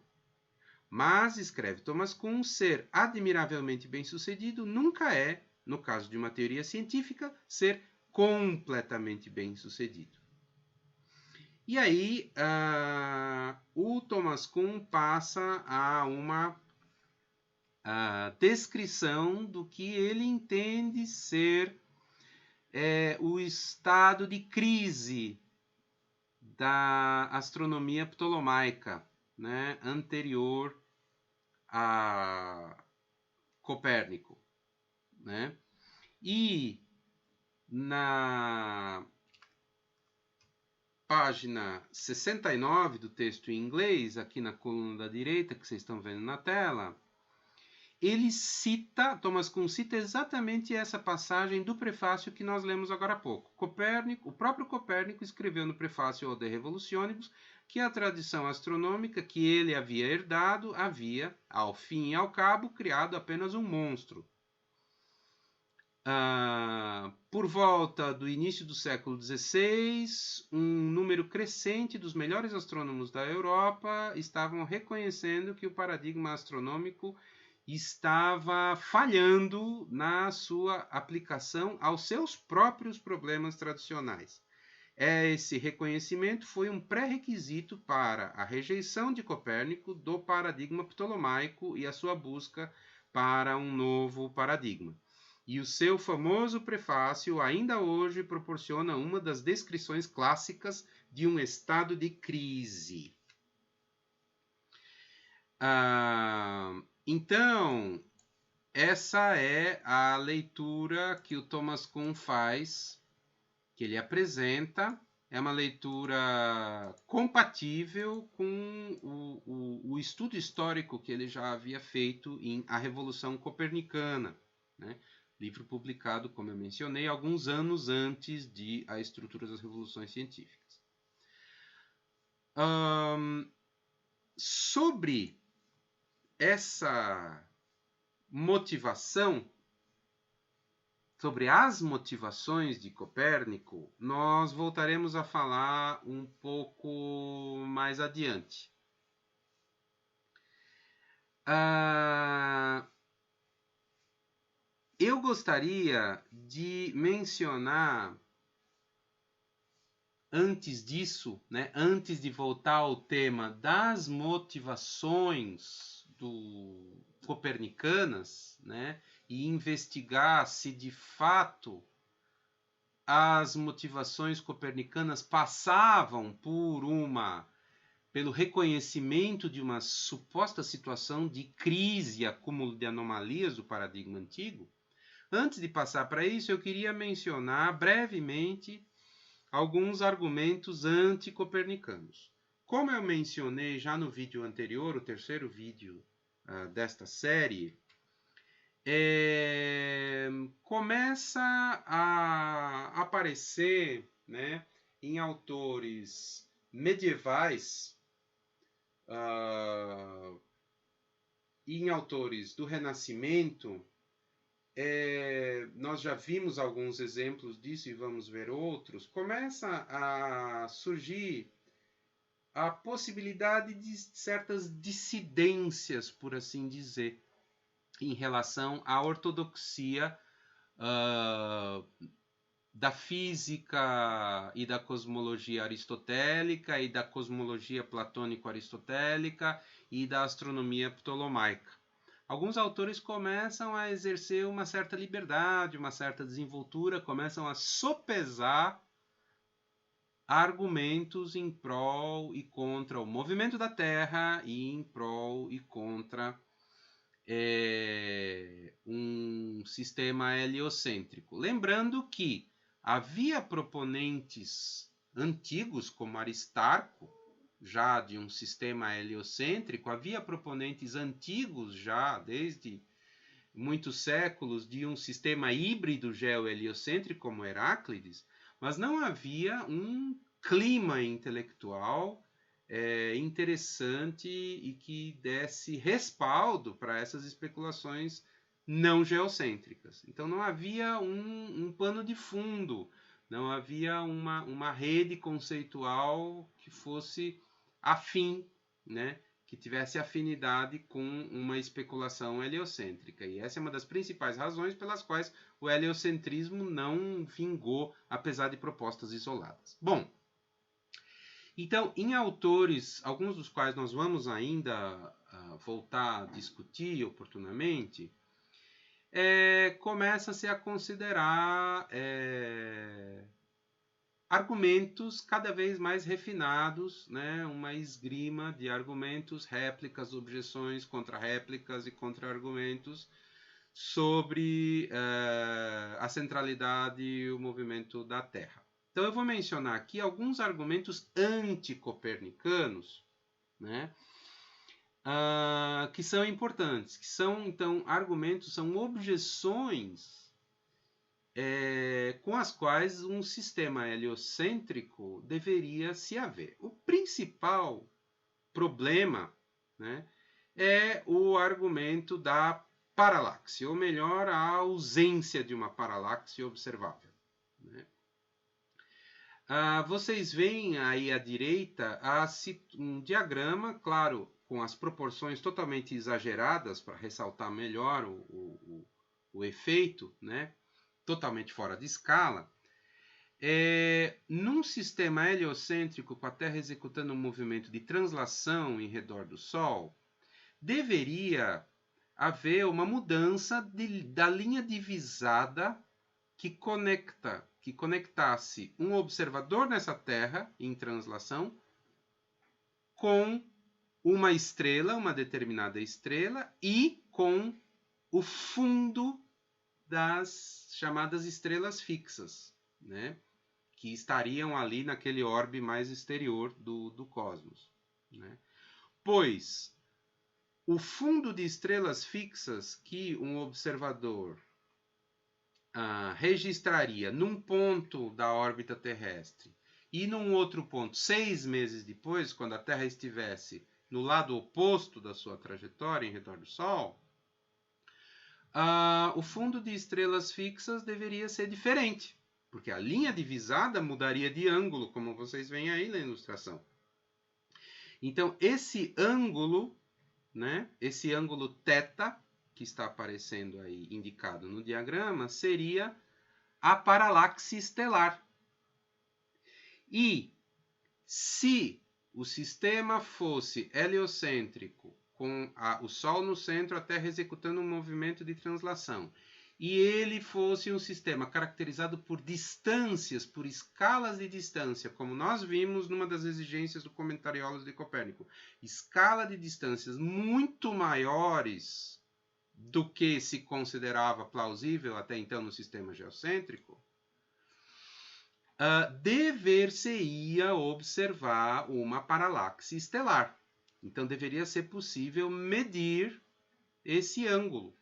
Mas, escreve Thomas Kuhn, ser admiravelmente bem-sucedido nunca é, no caso de uma teoria científica, ser completamente bem-sucedido. E aí, o Thomas Kuhn passa a uma descrição do que ele entende ser o estado de crise da astronomia ptolomaica, né, anterior a Copérnico. Né? E na página 69 do texto em inglês, aqui na coluna da direita, que vocês estão vendo na tela, ele cita, Thomas Kuhn cita exatamente essa passagem do prefácio que nós lemos agora há pouco. O próprio Copérnico escreveu no prefácio ao De Revolutionibus que a tradição astronômica que ele havia herdado havia, ao fim e ao cabo, criado apenas um monstro. Por volta do início do século XVI, um número crescente dos melhores astrônomos da Europa estavam reconhecendo que o paradigma astronômico estava falhando na sua aplicação aos seus próprios problemas tradicionais. Esse reconhecimento foi um pré-requisito para a rejeição de Copérnico do paradigma ptolomaico e a sua busca para um novo paradigma. E o seu famoso prefácio ainda hoje proporciona uma das descrições clássicas de um estado de crise. Então, essa é a leitura que o Thomas Kuhn faz, que ele apresenta. É uma leitura compatível com o estudo histórico que ele já havia feito em A Revolução Copernicana, né? Livro publicado, como eu mencionei, alguns anos antes de A Estrutura das Revoluções Científicas. Sobre essa motivação, sobre as motivações de Copérnico, nós voltaremos a falar um pouco mais adiante. Eu gostaria de mencionar, antes disso, né, antes de voltar ao tema das motivações copernicanas, né, e investigar se de fato as motivações copernicanas passavam pelo reconhecimento de uma suposta situação de crise e acúmulo de anomalias do paradigma antigo. Antes de passar para isso, eu queria mencionar brevemente alguns argumentos anticopernicanos. Como eu mencionei já no vídeo anterior, o terceiro vídeo desta série, começa a aparecer, né, em autores medievais e em autores do Renascimento. Nós já vimos alguns exemplos disso e vamos ver outros. Começa a surgir a possibilidade de certas dissidências, por assim dizer, em relação à ortodoxia da física e da cosmologia aristotélica e da cosmologia platônico-aristotélica e da astronomia ptolomaica. Alguns autores começam a exercer uma certa liberdade, uma certa desenvoltura, começam a sopesar argumentos em prol e contra o movimento da Terra e em prol e contra um sistema heliocêntrico. Lembrando que havia proponentes antigos, como Aristarco, já de um sistema heliocêntrico, havia proponentes antigos já, desde muitos séculos, de um sistema híbrido geo-heliocêntrico, como Heráclides, mas não havia um clima intelectual interessante e que desse respaldo para essas especulações não geocêntricas. Então não havia um pano de fundo, não havia uma rede conceitual que fosse afim, né, que tivesse afinidade com uma especulação heliocêntrica. E essa é uma das principais razões pelas quais o heliocentrismo não vingou, apesar de propostas isoladas. Bom, então, em autores, alguns dos quais nós vamos ainda voltar a discutir oportunamente, começa-se a considerar argumentos cada vez mais refinados, né? Uma esgrima de argumentos, réplicas, objeções, contra-réplicas e contra-argumentos sobre a centralidade e o movimento da Terra. Então eu vou mencionar aqui alguns argumentos anticopernicanos, né, que são importantes, que são então argumentos, são objeções com as quais um sistema heliocêntrico deveria se haver. O principal problema, né, é o argumento da paralaxe, ou melhor, a ausência de uma paralaxe observável, né? Vocês veem aí à direita um diagrama, claro, com as proporções totalmente exageradas para ressaltar melhor o efeito, né? Totalmente fora de escala. Num sistema heliocêntrico com a Terra executando um movimento de translação em redor do Sol, deveria haver uma mudança da linha divisada que conectasse um observador nessa Terra em translação com uma estrela, uma determinada estrela, e com o fundo das chamadas estrelas fixas, né, que estariam ali naquele orbe mais exterior do cosmos, né? Pois o fundo de estrelas fixas que um observador registraria num ponto da órbita terrestre e num outro ponto 6 meses depois, quando a Terra estivesse no lado oposto da sua trajetória em redor do Sol, o fundo de estrelas fixas deveria ser diferente, porque a linha divisada mudaria de ângulo, como vocês veem aí na ilustração. Então, esse ângulo, né, esse ângulo θ, que está aparecendo aí indicado no diagrama, seria a paralaxe estelar. E se o sistema fosse heliocêntrico com o Sol no centro, a Terra executando um movimento de translação, e ele fosse um sistema caracterizado por distâncias, por escalas de distância, como nós vimos numa das exigências do Comentariolos de Copérnico, escala de distâncias muito maiores do que se considerava plausível até então no sistema geocêntrico, dever-se-ia observar uma paralaxe estelar. Então, deveria ser possível medir esse ângulo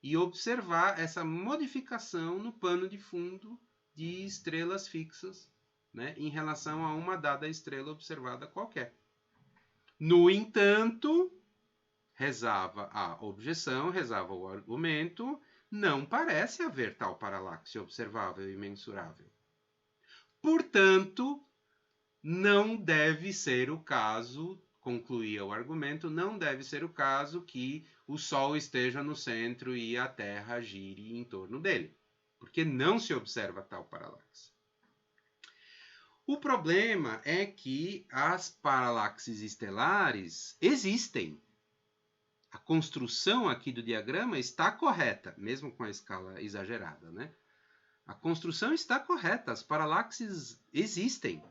e observar essa modificação no pano de fundo de estrelas fixas, né, em relação a uma dada estrela observada qualquer. No entanto, rezava a objeção, rezava o argumento, não parece haver tal paralaxe observável e mensurável. Portanto, não deve ser o caso, concluía o argumento, não deve ser o caso que o Sol esteja no centro e a Terra gire em torno dele, porque não se observa tal paralaxe. O problema é que as paralaxes estelares existem. A construção aqui do diagrama está correta, mesmo com a escala exagerada, né? A construção está correta, as paralaxes existem.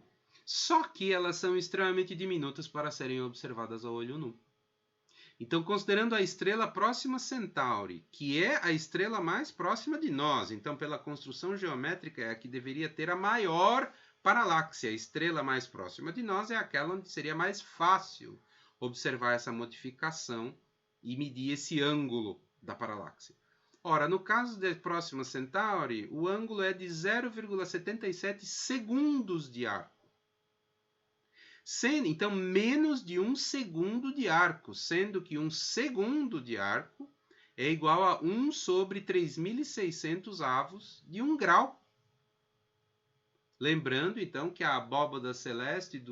Só que elas são extremamente diminutas para serem observadas a olho nu. Então, considerando a estrela Próxima Centauri, que é a estrela mais próxima de nós, então pela construção geométrica é a que deveria ter a maior paralaxe. A estrela mais próxima de nós é aquela onde seria mais fácil observar essa modificação e medir esse ângulo da paralaxe. Ora, no caso da Próxima Centauri, o ângulo é de 0,77 segundos de arco. Então, menos de 1 segundo de arco, sendo que 1 segundo de arco é igual a 1 sobre 3.600 avos de 1 grau. Lembrando, então, que a abóbada celeste de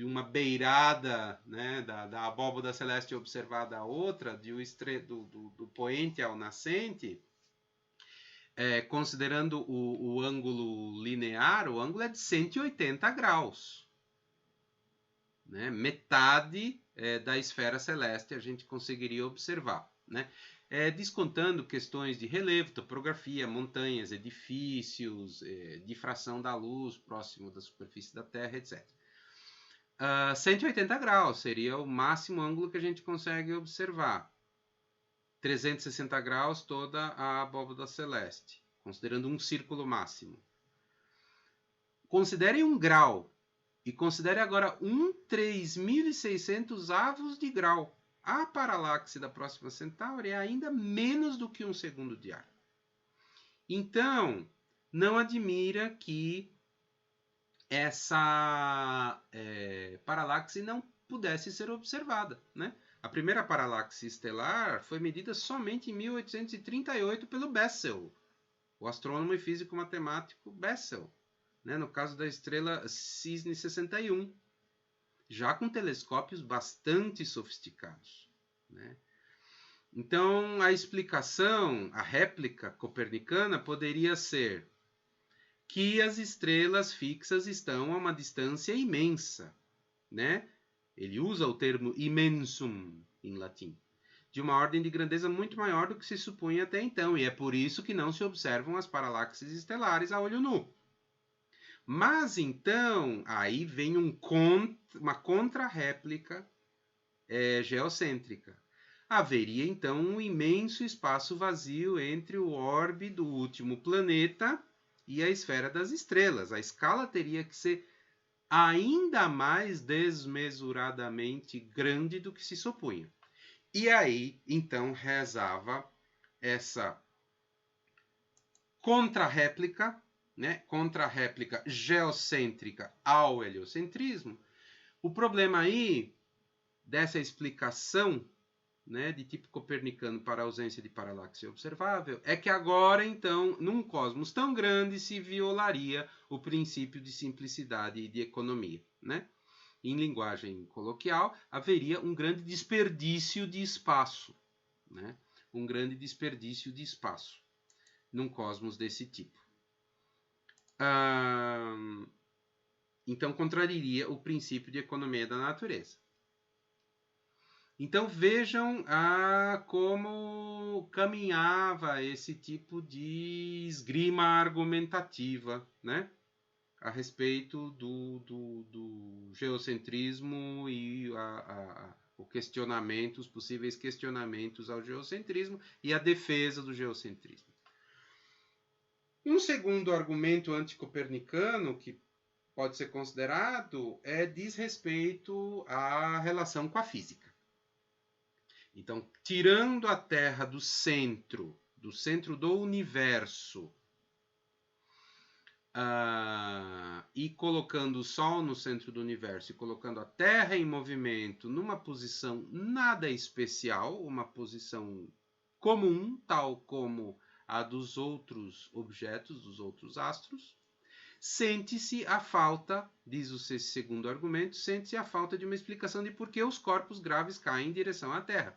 uma beirada, né, da abóbada celeste observada a outra, do poente ao nascente, considerando o ângulo linear, o ângulo é de 180 graus. Né? Metade da esfera celeste a gente conseguiria observar. Né? Descontando questões de relevo, topografia, montanhas, edifícios, difração da luz próximo da superfície da Terra, etc. 180 graus seria o máximo ângulo que a gente consegue observar. 360 graus toda a abóbada celeste, considerando um círculo máximo. Considere 1 grau e considere agora 3.600 avos de grau. A paralaxe da Próxima Centauri é ainda menos do que 1 segundo de arco. Então, não admira que essa paralaxe não pudesse ser observada, né? A primeira paralaxe estelar foi medida somente em 1838 pelo Bessel, o astrônomo e físico matemático Bessel, né? No caso da estrela Cisne 61, já com telescópios bastante sofisticados, né? Então, a explicação, a réplica copernicana poderia ser que as estrelas fixas estão a uma distância imensa, né? Ele usa o termo immensum em latim, de uma ordem de grandeza muito maior do que se supunha até então, e é por isso que não se observam as paralaxes estelares a olho nu. Mas então, aí vem uma contra-réplica geocêntrica. Haveria então um imenso espaço vazio entre o orbe do último planeta e a esfera das estrelas. A escala teria que ser ainda mais desmesuradamente grande do que se supunha. E aí, então, rezava essa contra-réplica, né? Contra-réplica geocêntrica ao heliocentrismo. O problema aí dessa explicação, né, de tipo copernicano para a ausência de paralaxe observável, é que agora, então, num cosmos tão grande, se violaria o princípio de simplicidade e de economia, né? Em linguagem coloquial, haveria um grande desperdício de espaço, né? Um grande desperdício de espaço num cosmos desse tipo. Então, contrariaria o princípio de economia da natureza. Então vejam como caminhava esse tipo de esgrima argumentativa, né? A respeito do geocentrismo e o questionamento, os possíveis questionamentos ao geocentrismo e a defesa do geocentrismo. Um segundo argumento anticopernicano que pode ser considerado diz respeito à relação com a física. Então, tirando a Terra do centro do universo, e colocando o Sol no centro do universo e colocando a Terra em movimento numa posição nada especial, uma posição comum, tal como a dos outros objetos, dos outros astros, sente-se a falta, diz o segundo argumento, sente-se a falta de uma explicação de por que os corpos graves caem em direção à Terra,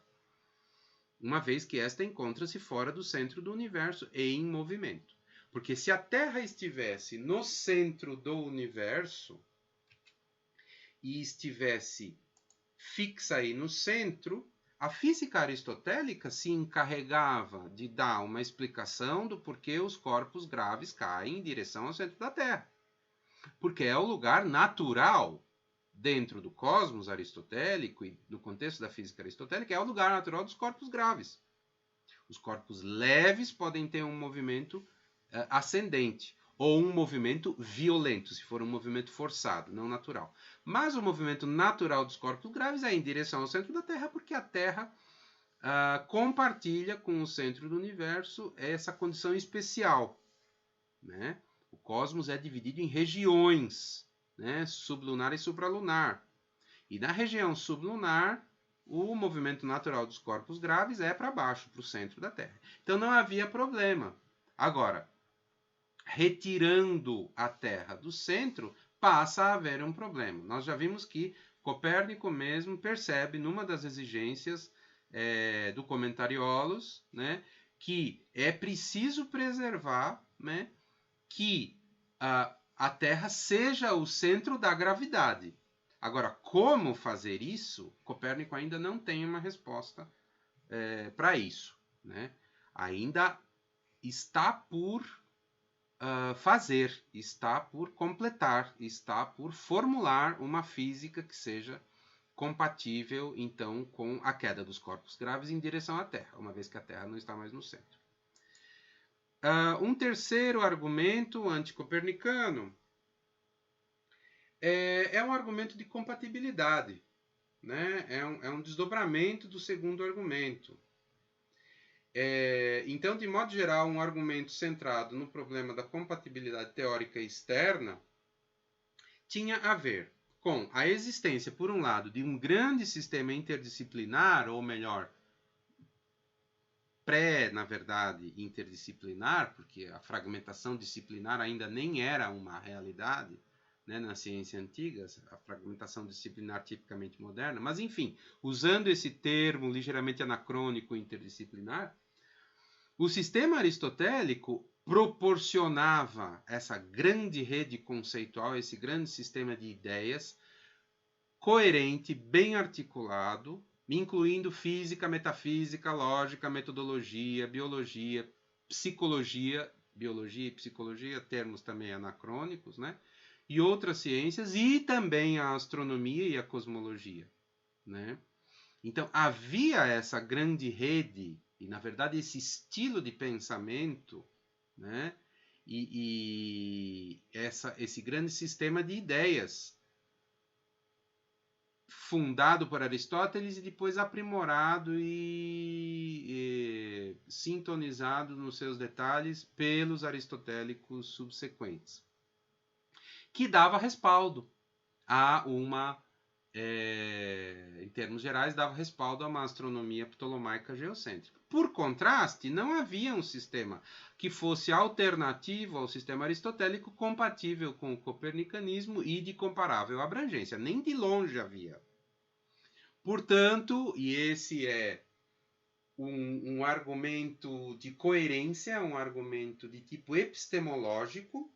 uma vez que esta encontra-se fora do centro do universo e em movimento. Porque se a Terra estivesse no centro do universo e estivesse fixa aí no centro, a física aristotélica se encarregava de dar uma explicação do porquê os corpos graves caem em direção ao centro da Terra. Porque é o lugar natural dentro do cosmos aristotélico e no contexto da física aristotélica, é o lugar natural dos corpos graves. Os corpos leves podem ter um movimento ascendente ou um movimento violento, se for um movimento forçado, não natural. Mas o movimento natural dos corpos graves é em direção ao centro da Terra, porque a Terra compartilha com o centro do universo essa condição especial, né? O cosmos é dividido em regiões, né? Sublunar e supralunar. E na região sublunar, o movimento natural dos corpos graves é para baixo, para o centro da Terra. Então não havia problema. Agora, retirando a Terra do centro, passa a haver um problema. Nós já vimos que Copérnico mesmo percebe, numa das exigências do Comentariolos, né, que é preciso preservar, né, que a Terra seja o centro da gravidade. Agora, como fazer isso? Copérnico ainda não tem uma resposta para isso, né? Ainda está por fazer, está por completar, está por formular uma física que seja compatível, então, com a queda dos corpos graves em direção à Terra, uma vez que a Terra não está mais no centro. Um terceiro argumento anticopernicano é um argumento de compatibilidade, né? É um desdobramento do segundo argumento. Então, de modo geral, um argumento centrado no problema da compatibilidade teórica externa tinha a ver com a existência, por um lado, de um grande sistema interdisciplinar, ou melhor, na verdade, interdisciplinar, porque a fragmentação disciplinar ainda nem era uma realidade, né, na ciência antiga, a fragmentação disciplinar tipicamente moderna, mas enfim, usando esse termo ligeiramente anacrônico interdisciplinar, o sistema aristotélico proporcionava essa grande rede conceitual, esse grande sistema de ideias, coerente, bem articulado, incluindo física, metafísica, lógica, metodologia, biologia, psicologia, biologia e psicologia, termos também anacrônicos, né? E outras ciências, e também a astronomia e a cosmologia, né? Então, havia essa grande rede, e na verdade esse estilo de pensamento, né? E esse grande sistema de ideias, fundado por Aristóteles e depois aprimorado e sintonizado nos seus detalhes pelos aristotélicos subsequentes, que dava respaldo a uma, em termos gerais, dava respaldo a uma astronomia ptolomaica geocêntrica. Por contraste, não havia um sistema que fosse alternativo ao sistema aristotélico, compatível com o copernicanismo e de comparável abrangência. Nem de longe havia. Portanto, e esse é um argumento de coerência, um argumento de tipo epistemológico,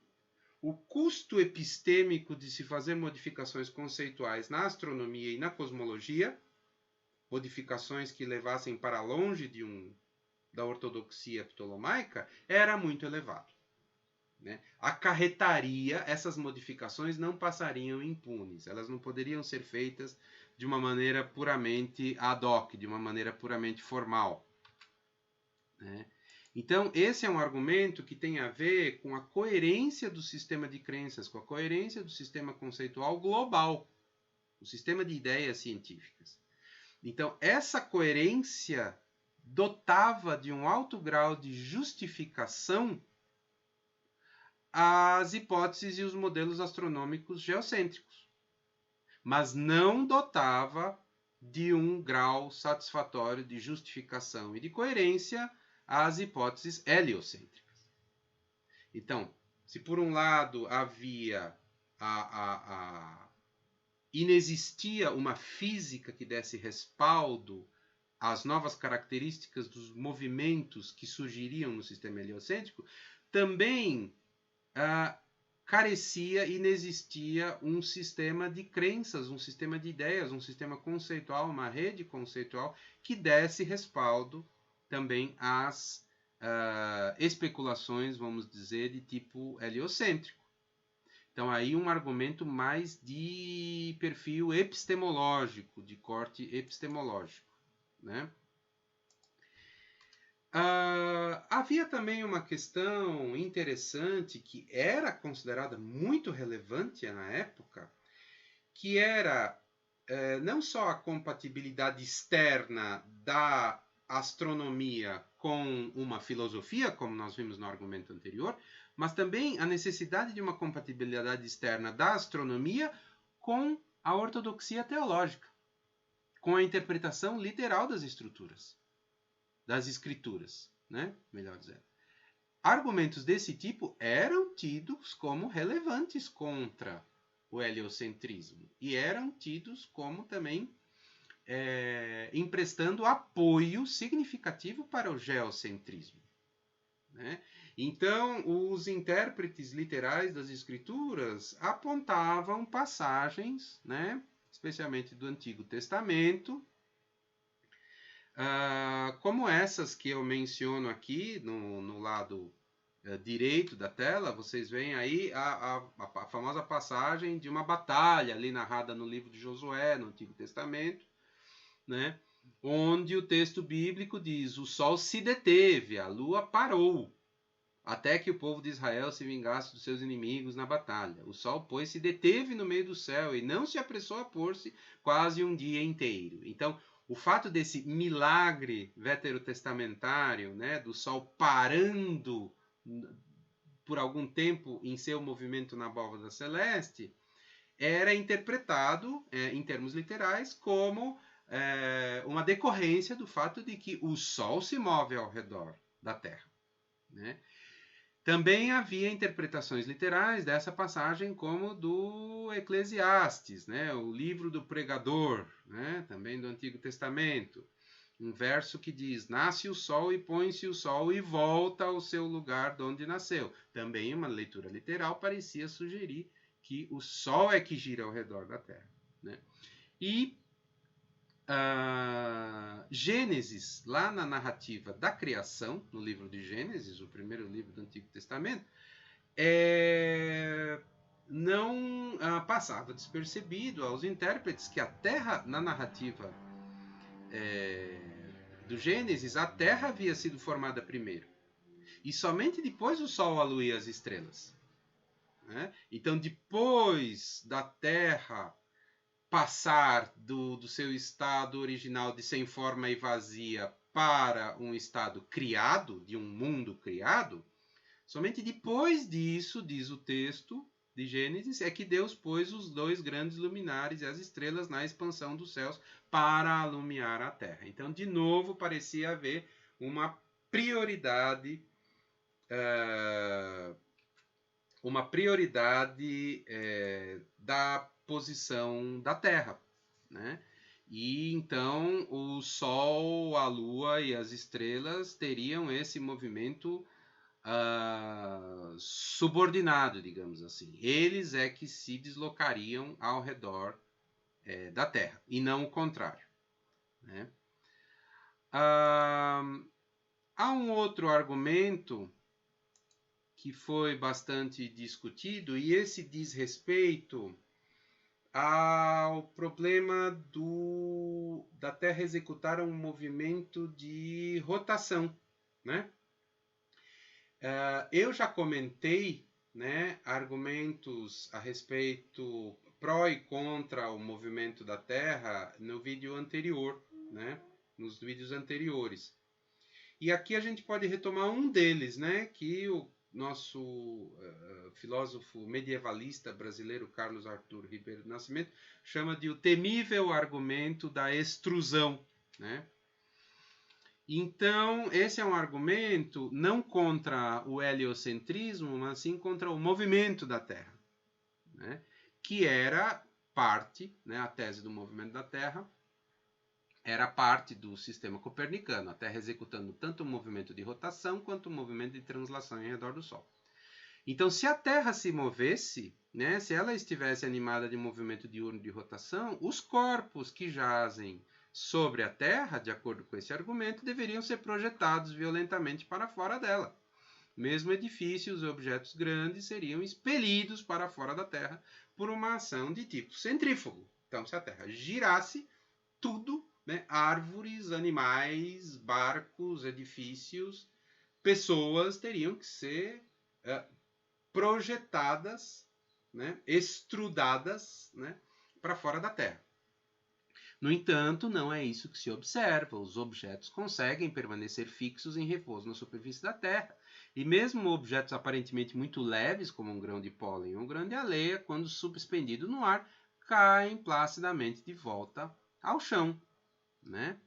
o custo epistêmico de se fazer modificações conceituais na astronomia e na cosmologia modificações que levassem para longe da ortodoxia ptolomaica, era muito elevado. Né? Acarretaria, essas modificações não passariam impunes, elas não poderiam ser feitas de uma maneira puramente ad hoc, de uma maneira puramente formal. Né? Então, esse é um argumento que tem a ver com a coerência do sistema de crenças, com a coerência do sistema conceitual global, o sistema de ideias científicas. Então, essa coerência dotava de um alto grau de justificação as hipóteses e os modelos astronômicos geocêntricos, mas não dotava de um grau satisfatório de justificação e de coerência as hipóteses heliocêntricas. Então, se por um lado havia inexistia uma física que desse respaldo às novas características dos movimentos que surgiriam no sistema heliocêntrico, também carecia, inexistia um sistema de crenças, um sistema de ideias, um sistema conceitual, uma rede conceitual que desse respaldo também às especulações, vamos dizer, de tipo heliocêntrico. Então, aí um argumento mais de perfil epistemológico, de corte epistemológico. Né? Havia também uma questão interessante que era considerada muito relevante na época, que era não só a compatibilidade externa da astronomia com uma filosofia, como nós vimos no argumento anterior, mas também a necessidade de uma compatibilidade externa da astronomia com a ortodoxia teológica, com a interpretação literal das estruturas. Das escrituras, né? Melhor dizendo. Argumentos desse tipo eram tidos como relevantes contra o heliocentrismo e eram tidos como também emprestando apoio significativo para o geocentrismo. Né? Então, os intérpretes literais das escrituras apontavam passagens, né? Especialmente do Antigo Testamento, como essas que eu menciono aqui no lado direito da tela, vocês veem aí a famosa passagem de uma batalha ali narrada no livro de Josué, no Antigo Testamento, né? Onde o texto bíblico diz: o sol se deteve, a lua parou, até que o povo de Israel se vingasse dos seus inimigos na batalha. O sol, pois, se deteve no meio do céu e não se apressou a pôr-se quase um dia inteiro. Então, o fato desse milagre veterotestamentário, né, do sol parando por algum tempo em seu movimento na abóbada celeste, era interpretado, em termos literais, como uma decorrência do fato de que o sol se move ao redor da Terra. Né? Também havia interpretações literais dessa passagem, como do Eclesiastes, né? O livro do pregador, né? Também do Antigo Testamento. Um verso que diz: nasce o sol e põe-se o sol e volta ao seu lugar de onde nasceu. Também uma leitura literal parecia sugerir que o sol é que gira ao redor da Terra. Né? E Gênesis, lá na narrativa da criação, no livro de Gênesis, o primeiro livro do Antigo Testamento, não passava despercebido aos intérpretes que a Terra, na narrativa do Gênesis, a Terra havia sido formada primeiro. E somente depois o Sol, a Lua e as estrelas. Né? Então, depois da Terra passar do seu estado original de sem forma e vazia para um estado criado, de um mundo criado, somente depois disso, diz o texto de Gênesis, é que Deus pôs os dois grandes luminares e as estrelas na expansão dos céus para alumiar a terra. Então, de novo, parecia haver uma prioridade da posição da Terra, né? E então o Sol, a Lua e as estrelas teriam esse movimento subordinado, digamos assim. Eles é que se deslocariam ao redor da Terra, e não o contrário. né? Há um outro argumento que foi bastante discutido, e esse diz respeito ao problema da Terra executar um movimento de rotação, né? Eu já comentei, né, argumentos a respeito pró e contra o movimento da Terra no vídeo anterior, né, nos vídeos anteriores. E aqui a gente pode retomar um deles, né, que o nosso filósofo medievalista brasileiro Carlos Arthur Ribeiro do Nascimento chama de o temível argumento da extrusão, né? Então, esse é um argumento não contra o heliocentrismo, mas sim contra o movimento da Terra, né? Que era parte, né, a tese do movimento da Terra, era parte do sistema copernicano, a Terra executando tanto o movimento de rotação quanto o movimento de translação em redor do Sol. Então, se a Terra se movesse, né, se ela estivesse animada de movimento diurno de rotação, os corpos que jazem sobre a Terra, de acordo com esse argumento, deveriam ser projetados violentamente para fora dela. Mesmo edifícios e objetos grandes seriam expelidos para fora da Terra por uma ação de tipo centrífugo. Então, se a Terra girasse, tudo, né, árvores, animais, barcos, edifícios, pessoas teriam que ser projetadas, né, extrudadas, né, para fora da Terra. No entanto, não é isso que se observa. Os objetos conseguem permanecer fixos em repouso na superfície da Terra. E mesmo objetos aparentemente muito leves, como um grão de pólen ou um grão de areia, quando suspendido no ar, caem placidamente de volta ao chão, né?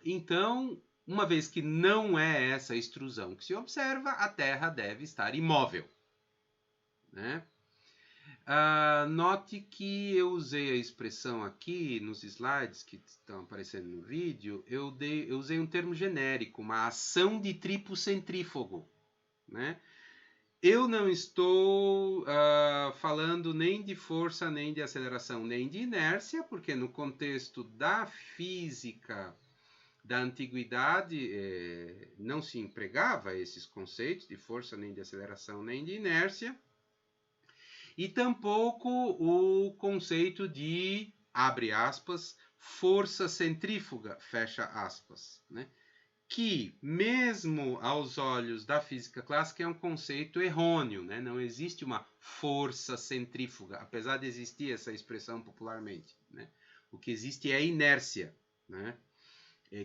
Então, uma vez que não é essa extrusão que se observa, a Terra deve estar imóvel, né? Note que eu usei a expressão aqui nos slides que estão aparecendo no vídeo, eu usei um termo genérico, uma ação de tripocentrífugo, né? Eu não estou falando nem de força, nem de aceleração, nem de inércia, porque no contexto da física da antiguidade não se empregava esses conceitos de força, nem de aceleração, nem de inércia. E tampouco o conceito de, abre aspas, força centrífuga, fecha aspas, né? Que, mesmo aos olhos da física clássica, é um conceito errôneo, né? Não existe uma força centrífuga, apesar de existir essa expressão popularmente, né? O que existe é a inércia, né?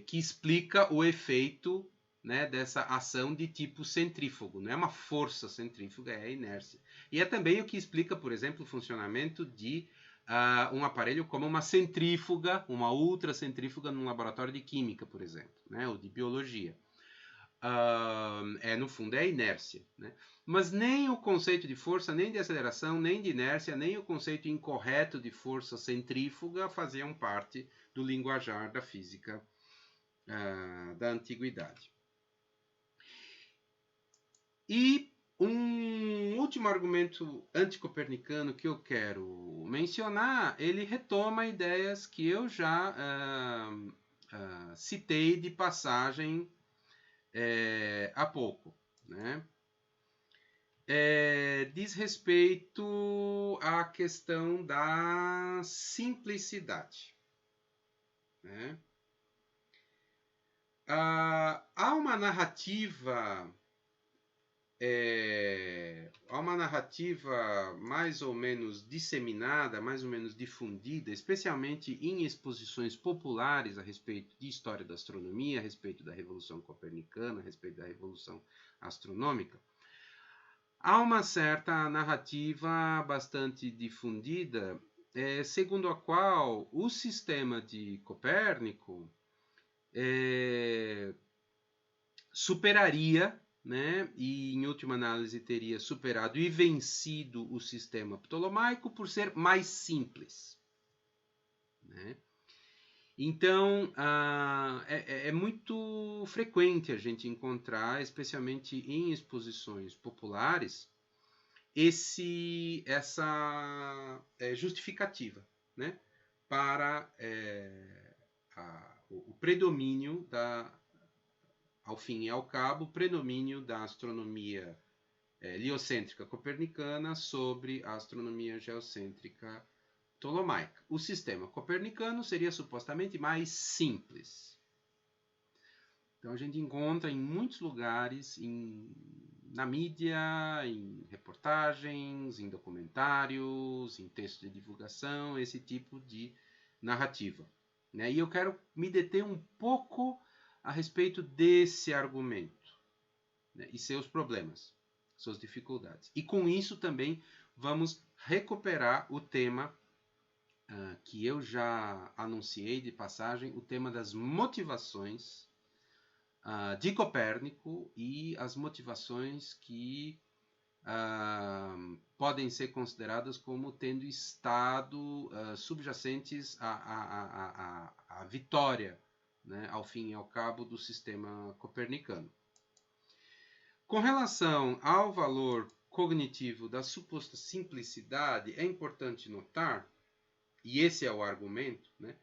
Que explica o efeito, né, dessa ação de tipo centrífugo. Não é uma força centrífuga, é a inércia. E é também o que explica, por exemplo, o funcionamento de um aparelho como uma centrífuga, uma ultracentrífuga num laboratório de química, por exemplo, né, ou de biologia. No fundo, é a inércia, né? Mas nem o conceito de força, nem de aceleração, nem de inércia, nem o conceito incorreto de força centrífuga faziam parte do linguajar da física da antiguidade. E um último argumento anticopernicano que eu quero mencionar, ele retoma ideias que eu já citei de passagem há pouco, né? Diz respeito à questão da simplicidade, né? Há uma narrativa mais ou menos disseminada, mais ou menos difundida, especialmente em exposições populares a respeito de história da astronomia, a respeito da Revolução Copernicana, a respeito da Revolução Astronômica. Há uma certa narrativa bastante difundida, segundo a qual o sistema de Copérnico superaria, né, e em última análise teria superado e vencido o sistema ptolomaico por ser mais simples, né? Então, é muito frequente a gente encontrar, especialmente em exposições populares, essa justificativa, né? para o predomínio ao fim e ao cabo, o predomínio da astronomia heliocêntrica copernicana sobre a astronomia geocêntrica ptolomaica. O sistema copernicano seria supostamente mais simples. Então a gente encontra em muitos lugares, na mídia, em reportagens, em documentários, em textos de divulgação, esse tipo de narrativa. Né? E eu quero me deter um pouco a respeito desse argumento, né? E seus problemas, suas dificuldades. E com isso também vamos recuperar o tema que eu já anunciei de passagem, o tema das motivações de Copérnico e as motivações que podem ser consideradas como tendo estado subjacentes à vitória, né, ao fim e ao cabo, do sistema copernicano. Com relação ao valor cognitivo da suposta simplicidade, é importante notar, e esse é o argumento, né,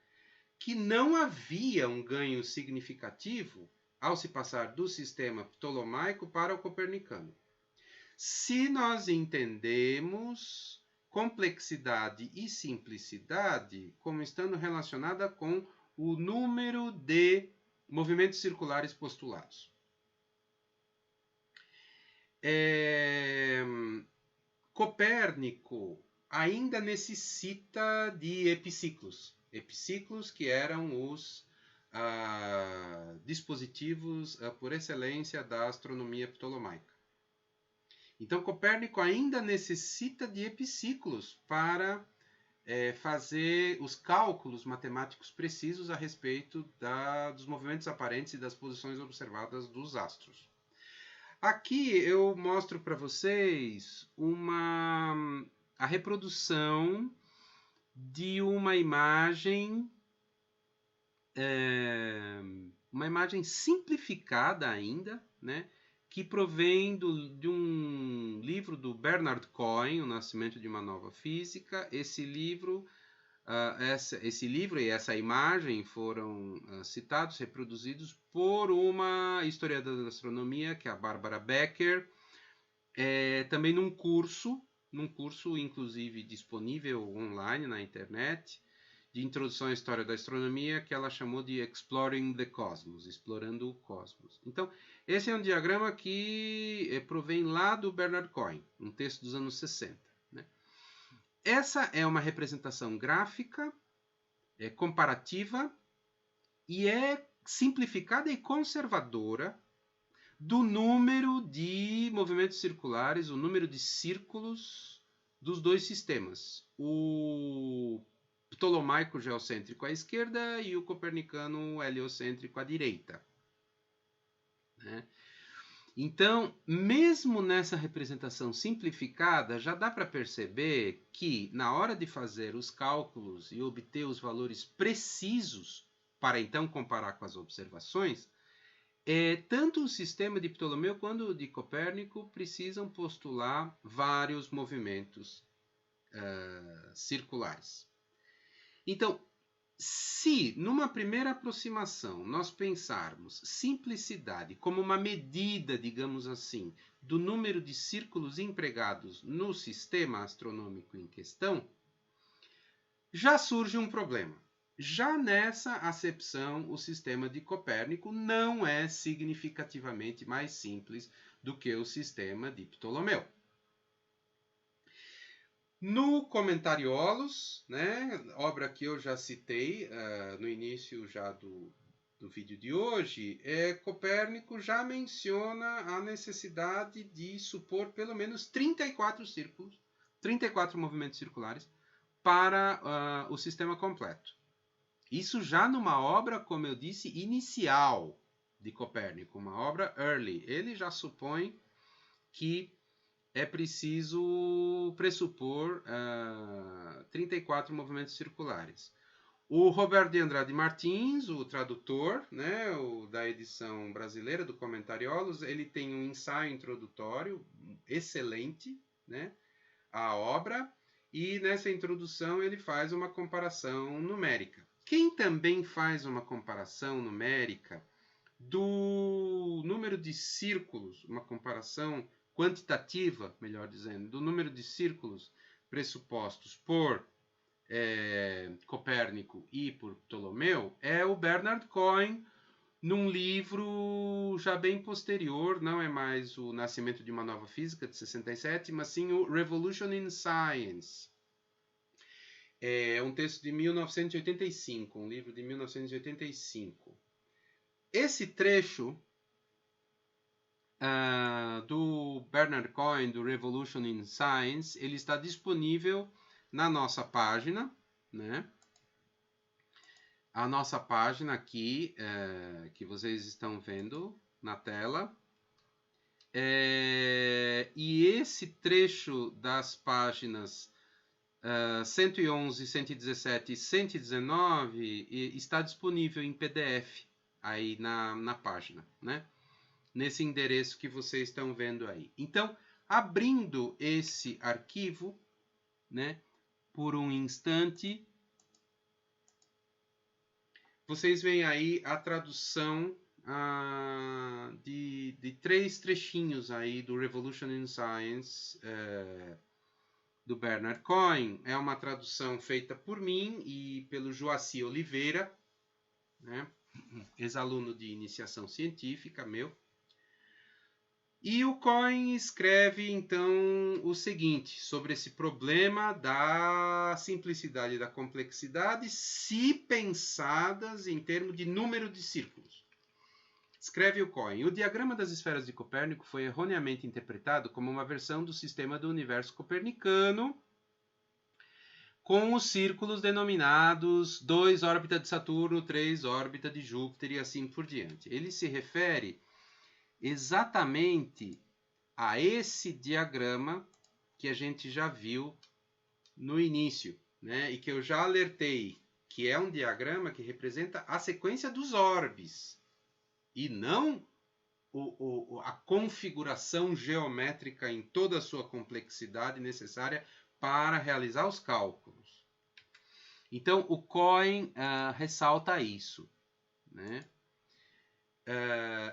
que não havia um ganho significativo ao se passar do sistema ptolomaico para o copernicano. Se nós entendemos complexidade e simplicidade como estando relacionada com o número de movimentos circulares postulados. Copérnico ainda necessita de epiciclos. Epiciclos que eram os dispositivos por excelência da astronomia ptolomaica. Então, Copérnico ainda necessita de epiciclos para fazer os cálculos matemáticos precisos a respeito dos movimentos aparentes e das posições observadas dos astros. Aqui eu mostro para vocês a reprodução de uma imagem simplificada ainda, né, que provém de um livro do Bernard Cohen, O Nascimento de uma Nova Física. Esse livro e essa imagem foram citados, reproduzidos por uma historiadora da astronomia, que é a Barbara Becker, também num curso inclusive disponível online na internet, de introdução à história da astronomia, que ela chamou de Exploring the Cosmos, explorando o cosmos. Então, esse é um diagrama que provém lá do Bernard Cohen, um texto dos anos 60. Né? Essa é uma representação gráfica, comparativa, e é simplificada e conservadora do número de movimentos circulares, o número de círculos dos dois sistemas. O ptolomaico geocêntrico à esquerda e o copernicano heliocêntrico à direita. Né? Então, mesmo nessa representação simplificada, já dá para perceber que, na hora de fazer os cálculos e obter os valores precisos para então comparar com as observações, tanto o sistema de Ptolomeu quanto o de Copérnico precisam postular vários movimentos circulares. Então, se numa primeira aproximação nós pensarmos simplicidade como uma medida, digamos assim, do número de círculos empregados no sistema astronômico em questão, já surge um problema. Já nessa acepção, o sistema de Copérnico não é significativamente mais simples do que o sistema de Ptolomeu. No Comentariolos, né, obra que eu já citei no início já do vídeo de hoje, Copérnico já menciona a necessidade de supor pelo menos 34 círculos, 34 movimentos circulares para o sistema completo. Isso já numa obra, como eu disse, inicial de Copérnico, uma obra early. Ele já supõe que é preciso pressupor 34 movimentos circulares. O Roberto de Andrade Martins, o tradutor, né, da edição brasileira do Comentariolos, ele tem um ensaio introdutório excelente, né, à obra, e nessa introdução ele faz uma comparação numérica. Quem também faz uma comparação numérica do número de círculos, uma comparação quantitativa, melhor dizendo, do número de círculos pressupostos por Copérnico e por Ptolomeu, é o Bernard Cohen, num livro já bem posterior, não é mais o Nascimento de uma Nova Física, de 67, mas sim o Revolution in Science. É um texto de 1985, um livro de 1985. Esse trecho do Bernard Cohen, do Revolution in Science, ele está disponível na nossa página, né? A nossa página aqui, que vocês estão vendo na tela. E esse trecho das páginas 111, 117 e 119 está disponível em PDF aí na página, né? Nesse endereço que vocês estão vendo aí. Então, abrindo esse arquivo, né, por um instante, vocês veem aí a tradução de 3 trechinhos aí do Revolution in Science, do Bernard Cohen. É uma tradução feita por mim e pelo Joaci Oliveira, né, ex-aluno de iniciação científica meu. E o Cohen escreve, então, o seguinte, sobre esse problema da simplicidade e da complexidade, se pensadas em termos de número de círculos. Escreve o Cohen: o diagrama das esferas de Copérnico foi erroneamente interpretado como uma versão do sistema do universo copernicano, com os círculos denominados 2 órbita de Saturno, 3 órbita de Júpiter e assim por diante. Ele se refere exatamente a esse diagrama que a gente já viu no início, né? E que eu já alertei que é um diagrama que representa a sequência dos orbes e não a configuração geométrica em toda a sua complexidade necessária para realizar os cálculos. Então, o Cohen ressalta isso, né?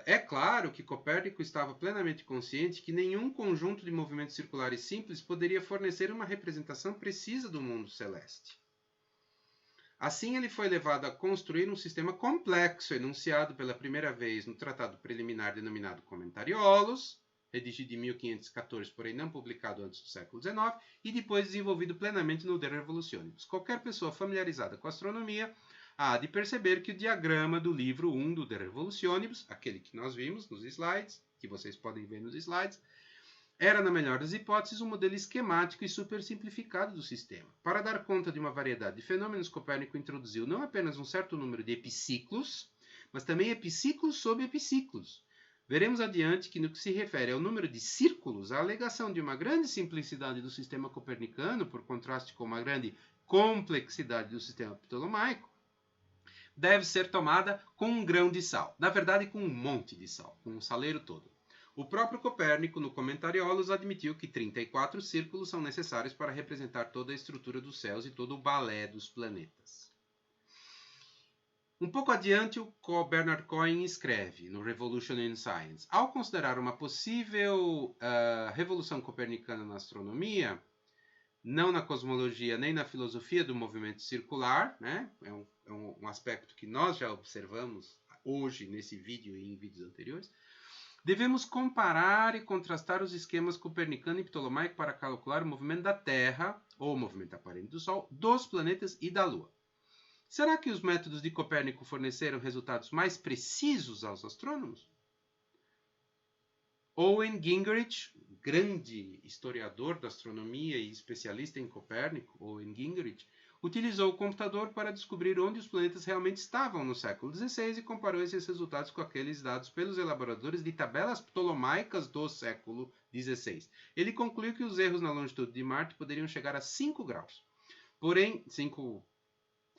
É claro que Copérnico estava plenamente consciente que nenhum conjunto de movimentos circulares simples poderia fornecer uma representação precisa do mundo celeste. Assim, ele foi levado a construir um sistema complexo, enunciado pela primeira vez no tratado preliminar denominado Commentariolus, redigido em 1514, porém não publicado antes do século XIX, e depois desenvolvido plenamente no De Revolutionibus. Qualquer pessoa familiarizada com astronomia há de perceber que o diagrama do livro 1 do De Revolutionibus, aquele que nós vimos nos slides, que vocês podem ver nos slides, era, na melhor das hipóteses, um modelo esquemático e super simplificado do sistema. Para dar conta de uma variedade de fenômenos, Copérnico introduziu não apenas um certo número de epiciclos, mas também epiciclos sobre epiciclos. Veremos adiante que, no que se refere ao número de círculos, a alegação de uma grande simplicidade do sistema copernicano, por contraste com uma grande complexidade do sistema ptolomaico, deve ser tomada com um grão de sal. Na verdade, com um monte de sal, com um saleiro todo. O próprio Copérnico, no Commentariolus, admitiu que 34 círculos são necessários para representar toda a estrutura dos céus e todo o balé dos planetas. Um pouco adiante, o Bernard Cohen escreve, no Revolution in Science: ao considerar uma possível revolução copernicana na astronomia, não na cosmologia nem na filosofia do movimento circular, né? É um aspecto que nós já observamos hoje nesse vídeo e em vídeos anteriores, devemos comparar e contrastar os esquemas copernicano e ptolomaico para calcular o movimento da Terra, ou o movimento aparente do Sol, dos planetas e da Lua. Será que os métodos de Copérnico forneceram resultados mais precisos aos astrônomos? Owen Gingerich, grande historiador da astronomia e especialista em Copérnico, Owen Gingerich, utilizou o computador para descobrir onde os planetas realmente estavam no século XVI e comparou esses resultados com aqueles dados pelos elaboradores de tabelas ptolomaicas do século XVI. Ele concluiu que os erros na longitude de Marte poderiam chegar a 5 graus. Porém, 5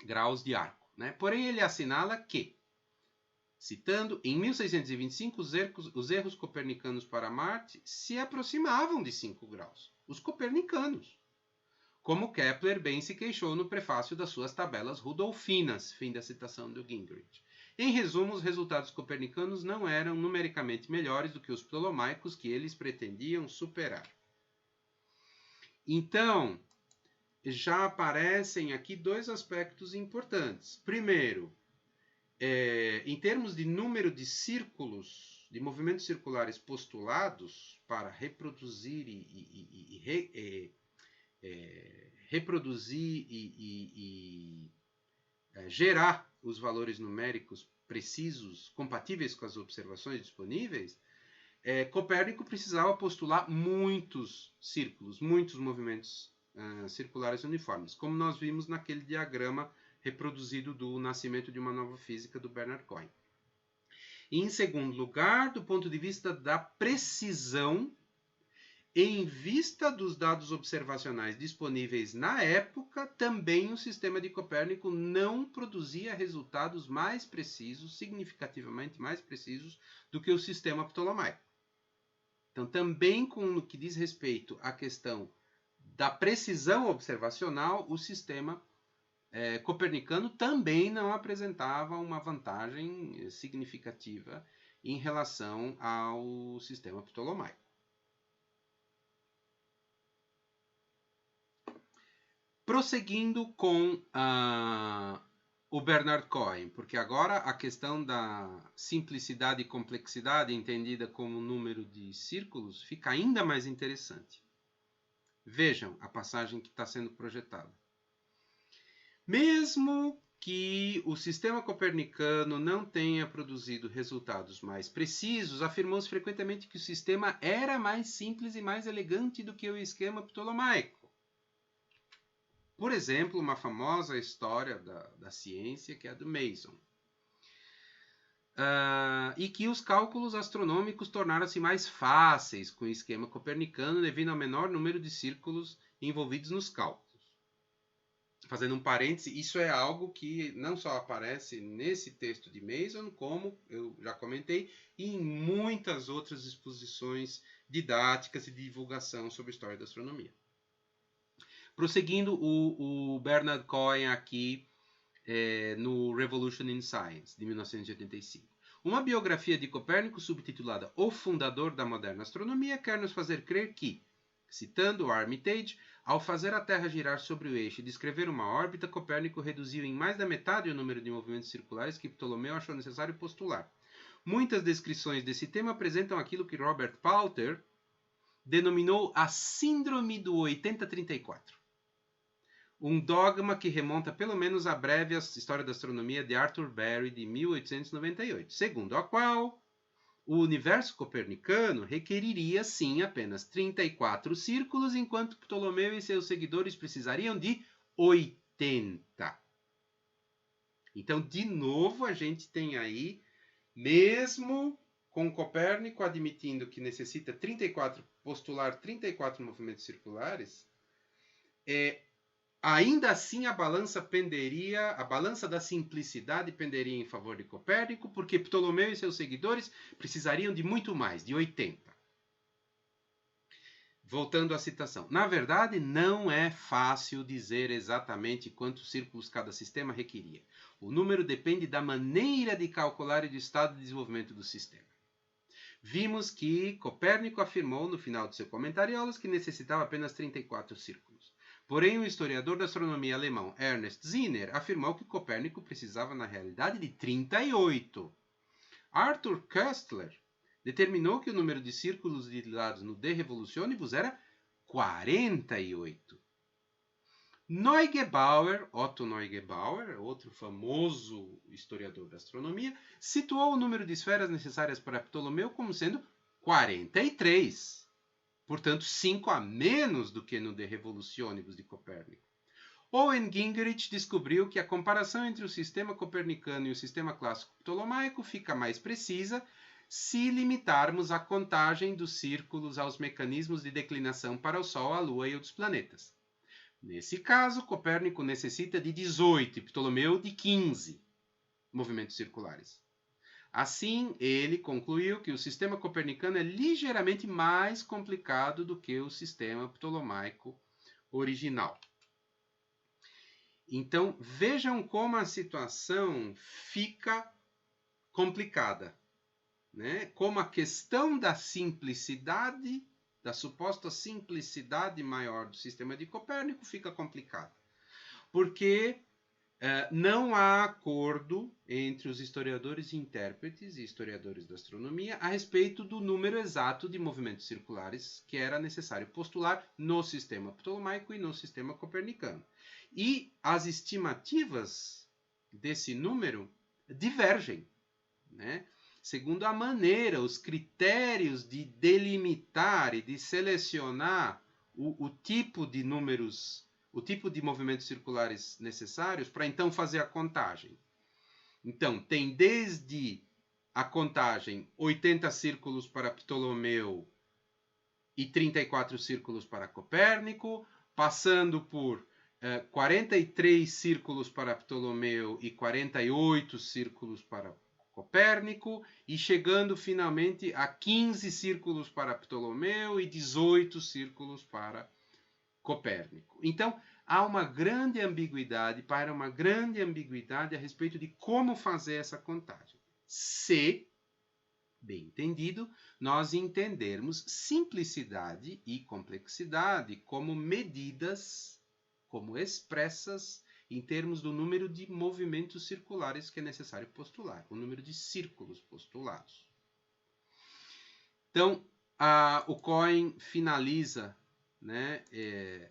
graus de arco, né? Porém, ele assinala que, citando, em 1625, os erros copernicanos para Marte se aproximavam de 5 graus. Os copernicanos. como Kepler bem se queixou no prefácio das suas tabelas rudolfinas, fim da citação do Gingerich. Em resumo, os resultados copernicanos não eram numericamente melhores do que os ptolomaicos que eles pretendiam superar. Então, já aparecem aqui dois aspectos importantes. Primeiro, em termos de número de círculos, de movimentos circulares postulados para reproduzir gerar os valores numéricos precisos, compatíveis com as observações disponíveis, Copérnico precisava postular muitos círculos, muitos movimentos circulares uniformes, como nós vimos naquele diagrama reproduzido do Nascimento de uma Nova Física do Bernard Cohen. E, em segundo lugar, do ponto de vista da precisão, em vista dos dados observacionais disponíveis na época, também o sistema de Copérnico não produzia resultados mais precisos, significativamente mais precisos, do que o sistema ptolomaico. Então, também com o que diz respeito à questão da precisão observacional, o sistema copernicano também não apresentava uma vantagem significativa em relação ao sistema ptolomaico. Prosseguindo com o Bernard Cohen, porque agora a questão da simplicidade e complexidade, entendida como número de círculos, fica ainda mais interessante. Vejam a passagem que está sendo projetada. Mesmo que o sistema copernicano não tenha produzido resultados mais precisos, afirmou-se frequentemente que o sistema era mais simples e mais elegante do que o esquema ptolomaico. Por exemplo, uma famosa história da ciência, que é a do Mason. E que os cálculos astronômicos tornaram-se mais fáceis com o esquema copernicano devido ao menor número de círculos envolvidos nos cálculos. Fazendo um parêntese, isso é algo que não só aparece nesse texto de Mason, como eu já comentei, e em muitas outras exposições didáticas e de divulgação sobre a história da astronomia. Prosseguindo, o Bernard Cohen aqui no Revolution in Science, de 1985. Uma biografia de Copérnico subtitulada O Fundador da Moderna Astronomia quer nos fazer crer que, citando Armitage, ao fazer a Terra girar sobre o eixo e descrever uma órbita, Copérnico reduziu em mais da metade o número de movimentos circulares que Ptolomeu achou necessário postular. Muitas descrições desse tema apresentam aquilo que Robert Poulter denominou a Síndrome do 8034. Um dogma que remonta pelo menos à breve História da Astronomia de Arthur Berry, de 1898, segundo a qual o universo copernicano requeriria, sim, apenas 34 círculos, enquanto Ptolomeu e seus seguidores precisariam de 80. Então, de novo, a gente tem aí, mesmo com Copérnico admitindo que necessita postular 34 movimentos circulares, ainda assim a balança da simplicidade penderia em favor de Copérnico, porque Ptolomeu e seus seguidores precisariam de muito mais, de 80. Voltando à citação. Na verdade, não é fácil dizer exatamente quantos círculos cada sistema requeria. O número depende da maneira de calcular e do estado de desenvolvimento do sistema. Vimos que Copérnico afirmou no final de seu comentário que necessitava apenas 34 círculos. Porém, o historiador da astronomia alemão Ernest Zinner afirmou que Copérnico precisava, na realidade, de 38. Arthur Koestler determinou que o número de círculos utilizados no De Revolutionibus era 48. Otto Neugebauer, outro famoso historiador da astronomia, situou o número de esferas necessárias para Ptolomeu como sendo 43. Portanto, 5 a menos do que no De Revolutionibus de Copérnico. Owen Gingerich descobriu que a comparação entre o sistema copernicano e o sistema clássico ptolomaico fica mais precisa se limitarmos a contagem dos círculos aos mecanismos de declinação para o Sol, a Lua e outros planetas. Nesse caso, Copérnico necessita de 18 e Ptolomeu de 15 movimentos circulares. Assim, ele concluiu que o sistema copernicano é ligeiramente mais complicado do que o sistema ptolomaico original. Então, vejam como a situação fica complicada, né? Como a questão da simplicidade, da suposta simplicidade maior do sistema de Copérnico fica complicada. Porque não há acordo entre os historiadores e intérpretes e historiadores da astronomia a respeito do número exato de movimentos circulares que era necessário postular no sistema ptolomaico e no sistema copernicano. E as estimativas desse número divergem, né? Segundo a maneira, os critérios de delimitar e de selecionar o tipo de números, o tipo de movimentos circulares necessários para então fazer a contagem. Então, tem desde a contagem 80 círculos para Ptolomeu e 34 círculos para Copérnico, passando por 43 círculos para Ptolomeu e 48 círculos para Copérnico, e chegando finalmente a 15 círculos para Ptolomeu e 18 círculos para Copérnico. Então, há uma grande ambiguidade, a respeito de como fazer essa contagem. Se, bem entendido, nós entendermos simplicidade e complexidade como medidas, como expressas em termos do número de movimentos circulares que é necessário postular, o número de círculos postulados. Então, o Cohen finaliza, né,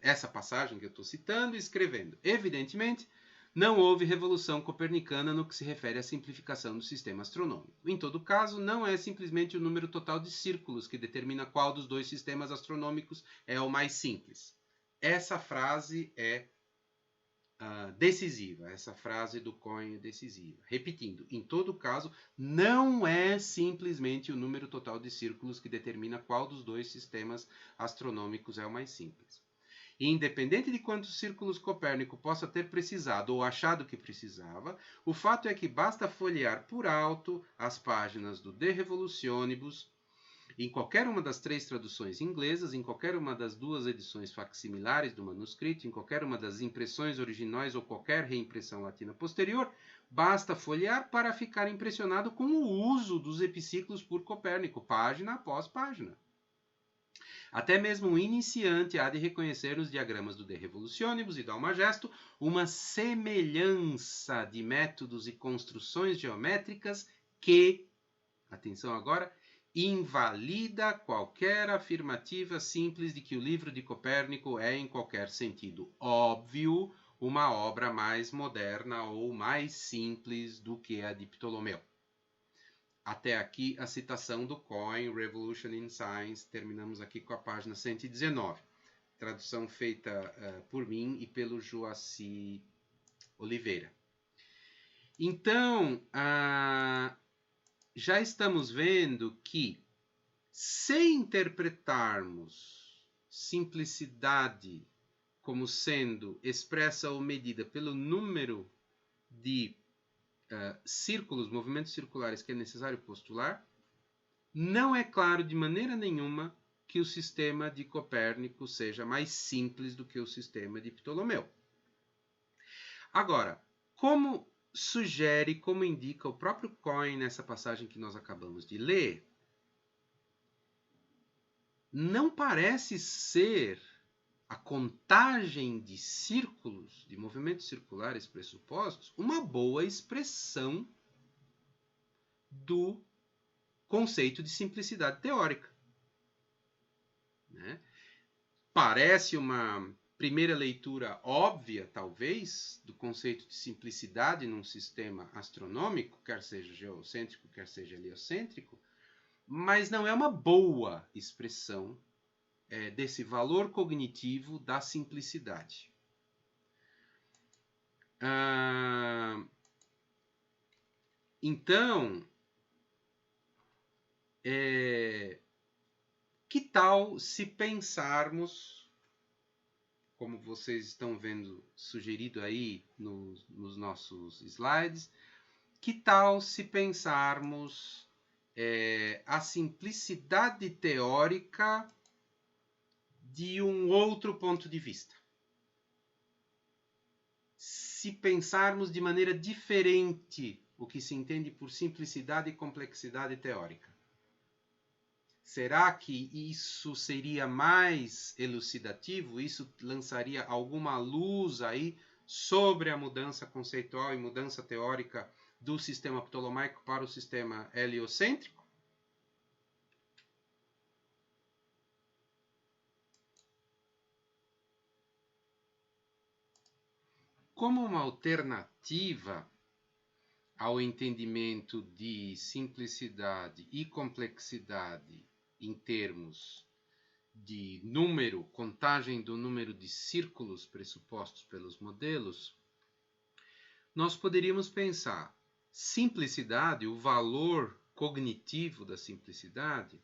essa passagem que eu estou citando, escrevendo: evidentemente, não houve revolução copernicana no que se refere à simplificação do sistema astronômico. Em todo caso, não é simplesmente o número total de círculos que determina qual dos dois sistemas astronômicos é o mais simples. Essa frase é decisiva, essa frase do Cohen é decisiva. Repetindo, em todo caso, não é simplesmente o número total de círculos que determina qual dos dois sistemas astronômicos é o mais simples. E independente de quantos círculos Copérnico possa ter precisado ou achado que precisava, o fato é que basta folhear por alto as páginas do De Revolutionibus, em qualquer uma das 3 traduções inglesas, em qualquer uma das 2 edições facsimilares do manuscrito, em qualquer uma das impressões originais ou qualquer reimpressão latina posterior, basta folhear para ficar impressionado com o uso dos epiciclos por Copérnico, página após página. Até mesmo um iniciante há de reconhecer nos diagramas do De Revolutionibus e do Almagesto uma semelhança de métodos e construções geométricas que, atenção agora, invalida qualquer afirmativa simples de que o livro de Copérnico é, em qualquer sentido óbvio, uma obra mais moderna ou mais simples do que a de Ptolomeu. Até aqui a citação do Cohen, Revolution in Science. Terminamos aqui com a página 119. Tradução feita por mim e pelo Joaci Oliveira. Então, já estamos vendo que, se interpretarmos simplicidade como sendo expressa ou medida pelo número de círculos, movimentos circulares que é necessário postular, não é claro de maneira nenhuma que o sistema de Copérnico seja mais simples do que o sistema de Ptolomeu. Agora, como sugere, como indica o próprio Cohen nessa passagem que nós acabamos de ler, não parece ser a contagem de círculos, de movimentos circulares pressupostos, uma boa expressão do conceito de simplicidade teórica. Né? Parece uma primeira leitura óbvia, talvez, do conceito de simplicidade num sistema astronômico, quer seja geocêntrico, quer seja heliocêntrico, mas não é uma boa expressão desse valor cognitivo da simplicidade. Então, que tal se pensarmos, como vocês estão vendo sugerido aí nos nossos slides, que tal se pensarmos a simplicidade teórica de um outro ponto de vista? se pensarmos de maneira diferente o que se entende por simplicidade e complexidade teórica? Será que isso seria mais elucidativo? Isso lançaria alguma luz aí sobre a mudança conceitual e mudança teórica do sistema ptolomaico para o sistema heliocêntrico? Como uma alternativa ao entendimento de simplicidade e complexidade em termos de número, contagem do número de círculos pressupostos pelos modelos, nós poderíamos pensar simplicidade, o valor cognitivo da simplicidade,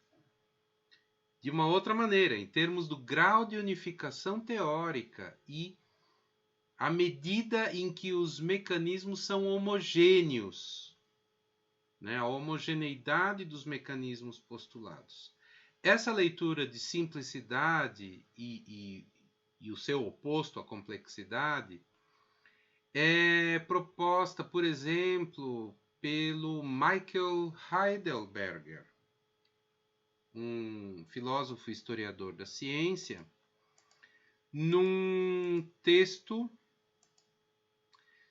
de uma outra maneira, em termos do grau de unificação teórica e à medida em que os mecanismos são homogêneos, né? A homogeneidade dos mecanismos postulados. Essa leitura de simplicidade e o seu oposto, a complexidade, é proposta, por exemplo, pelo Michael Heidelberger, um filósofo e historiador da ciência, num texto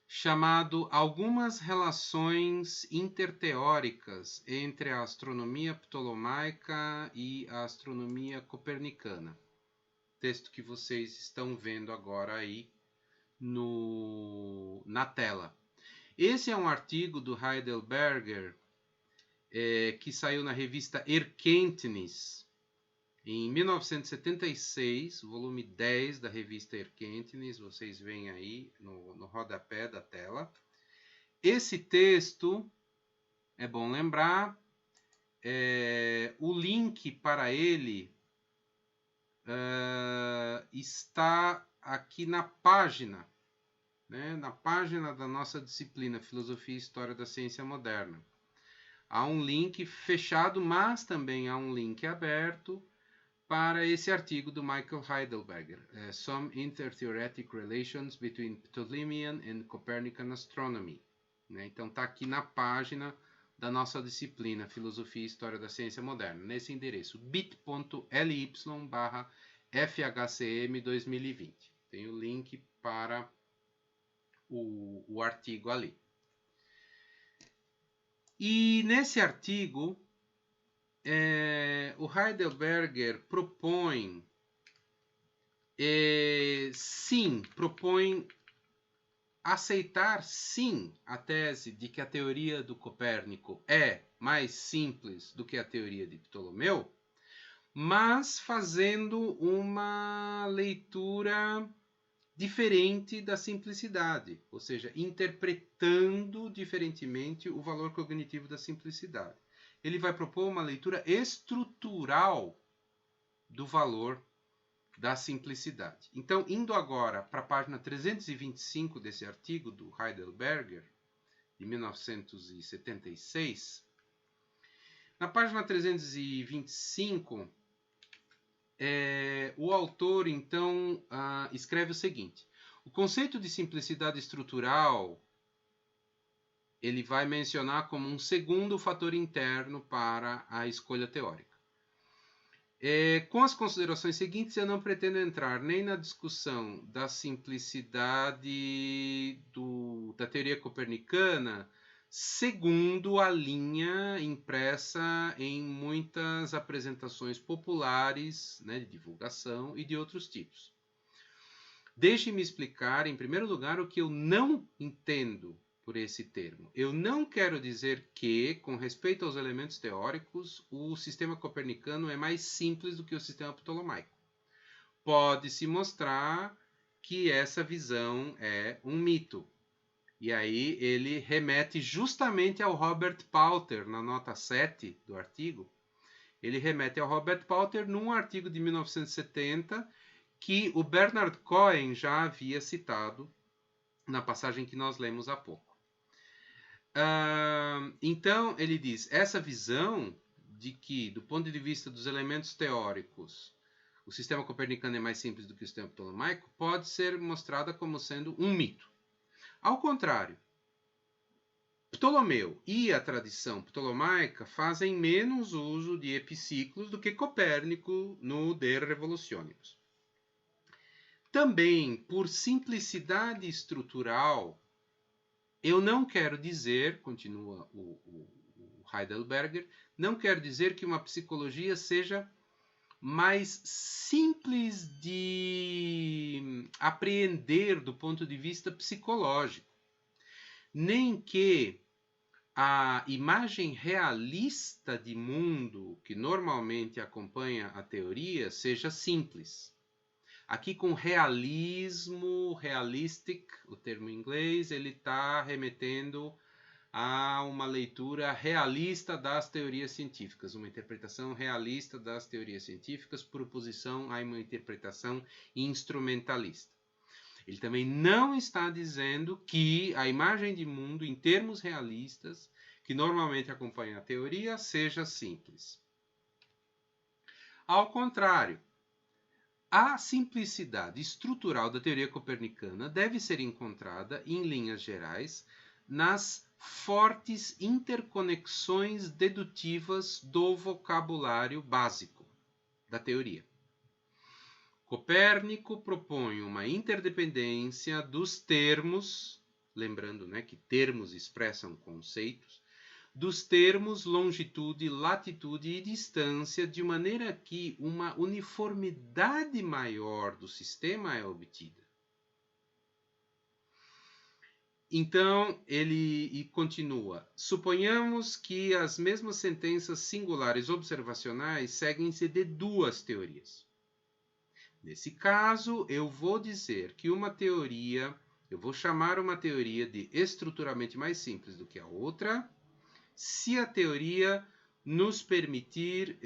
chamado Algumas Relações Interteóricas entre a Astronomia Ptolomaica e a Astronomia Copernicana. Texto que vocês estão vendo agora aí na tela. Esse é um artigo do Heidelberger que saiu na revista Erkenntnis em 1976, volume 10 da revista Erkenntnis, vocês veem aí no rodapé da tela. Esse texto, é bom lembrar, o link para ele está aqui na página, né, na página da nossa disciplina Filosofia e História da Ciência Moderna. Há um link fechado, mas também há um link aberto para esse artigo do Michael Heidelberger, Some Intertheoretic Relations Between Ptolemaic and Copernican Astronomy. Né? Então está aqui na página da nossa disciplina Filosofia e História da Ciência Moderna, nesse endereço bit.ly/FHCM 2020. Tem o link para o artigo ali. E nesse artigo, o Heidelberger propõe aceitar sim a tese de que a teoria do Copérnico é mais simples do que a teoria de Ptolomeu, mas fazendo uma leitura diferente da simplicidade, ou seja, interpretando diferentemente o valor cognitivo da simplicidade. Ele vai propor uma leitura estrutural do valor da simplicidade. Então, indo agora para a página 325 desse artigo do Heidelberger, de 1976, na página 325, o autor, então, escreve o seguinte: o conceito de simplicidade estrutural ele vai mencionar como um segundo fator interno para a escolha teórica. Com as considerações seguintes, eu não pretendo entrar nem na discussão da simplicidade da teoria copernicana, segundo a linha impressa em muitas apresentações populares, né, de divulgação e de outros tipos. Deixe-me explicar, em primeiro lugar, o que eu não entendo por esse termo. Eu não quero dizer que, com respeito aos elementos teóricos, o sistema copernicano é mais simples do que o sistema ptolomaico. Pode-se mostrar que essa visão é um mito. E aí ele remete justamente ao Robert Palter, na nota 7 do artigo. Ele remete ao Robert Palter num artigo de 1970 que o Bernard Cohen já havia citado na passagem que nós lemos há pouco. Então, ele diz, essa visão de que, do ponto de vista dos elementos teóricos, o sistema copernicano é mais simples do que o sistema ptolomaico, pode ser mostrada como sendo um mito. Ao contrário, Ptolomeu e a tradição ptolomaica fazem menos uso de epiciclos do que Copérnico no De Revolutionibus. Também, por simplicidade estrutural, eu não quero dizer, continua o Heidelberger, não quero dizer que uma psicologia seja mais simples de apreender do ponto de vista psicológico, nem que a imagem realista de mundo que normalmente acompanha a teoria seja simples. Aqui com realismo, realistic, o termo em inglês, ele está remetendo a uma leitura realista das teorias científicas, uma interpretação realista das teorias científicas por oposição a uma interpretação instrumentalista. Ele também não está dizendo que a imagem de mundo, em termos realistas, que normalmente acompanha a teoria, seja simples. Ao contrário, a simplicidade estrutural da teoria copernicana deve ser encontrada, em linhas gerais, nas fortes interconexões dedutivas do vocabulário básico da teoria. Copérnico propõe uma interdependência dos termos, lembrando, que termos expressam conceitos, dos termos longitude, latitude e distância, de maneira que uma uniformidade maior do sistema é obtida. Então, ele continua. Suponhamos que as mesmas sentenças singulares observacionais seguem-se de duas teorias. Nesse caso, eu vou dizer que uma teoria, eu vou chamar uma teoria de estruturalmente mais simples do que a outra, se a teoria nos permitir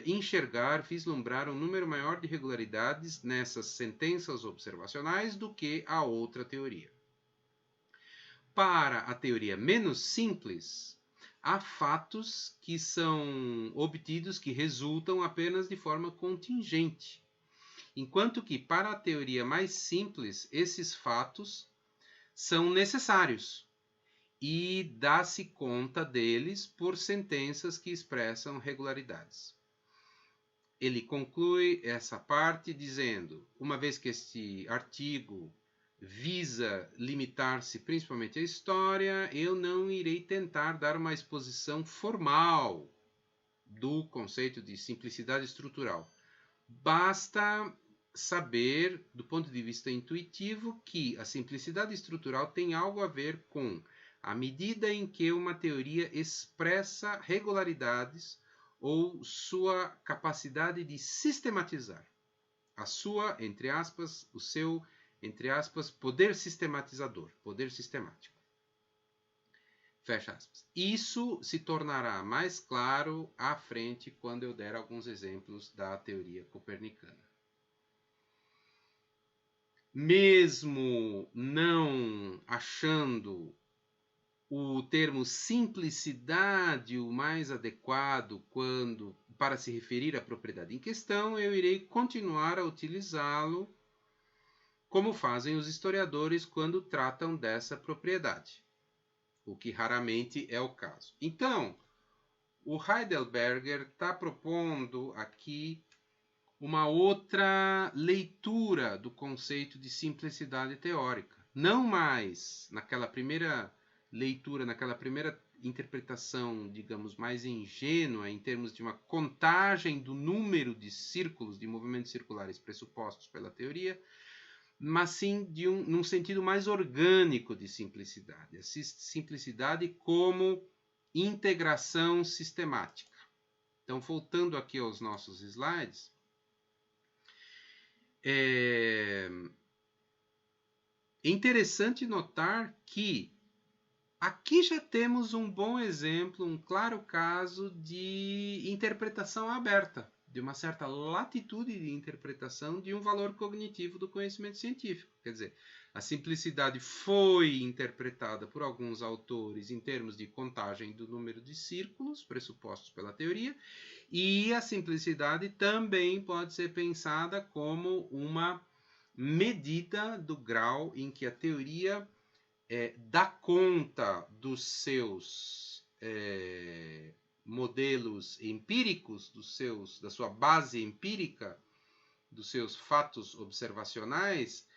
enxergar, vislumbrar um número maior de regularidades nessas sentenças observacionais do que a outra teoria. Para a teoria menos simples, há fatos que são obtidos, que resultam apenas de forma contingente, enquanto que para a teoria mais simples, esses fatos são necessários e dá-se conta deles por sentenças que expressam regularidades. Ele conclui essa parte dizendo, uma vez que este artigo visa limitar-se principalmente à história, eu não irei tentar dar uma exposição formal do conceito de simplicidade estrutural. Basta saber, do ponto de vista intuitivo, que a simplicidade estrutural tem algo a ver com à medida em que uma teoria expressa regularidades ou sua capacidade de sistematizar, a sua, entre aspas, o seu, entre aspas, poder sistematizador, poder sistemático. Fecha aspas. Isso se tornará mais claro à frente quando eu der alguns exemplos da teoria copernicana. Mesmo não achando o termo simplicidade o mais adequado para se referir à propriedade em questão, eu irei continuar a utilizá-lo como fazem os historiadores quando tratam dessa propriedade, o que raramente é o caso. Então, o Heidelberger está propondo aqui uma outra leitura do conceito de simplicidade teórica. Não mais naquela primeira leitura, naquela primeira interpretação, digamos, mais ingênua em termos de uma contagem do número de círculos, de movimentos circulares pressupostos pela teoria, mas sim num sentido mais orgânico de simplicidade. A simplicidade como integração sistemática. Então, voltando aqui aos nossos slides, é interessante notar que aqui já temos um bom exemplo, um claro caso de interpretação aberta, de uma certa latitude de interpretação de um valor cognitivo do conhecimento científico. Quer dizer, a simplicidade foi interpretada por alguns autores em termos de contagem do número de círculos pressupostos pela teoria, e a simplicidade também pode ser pensada como uma medida do grau em que a teoria dá conta dos seus modelos empíricos, da sua base empírica, dos seus fatos observacionais,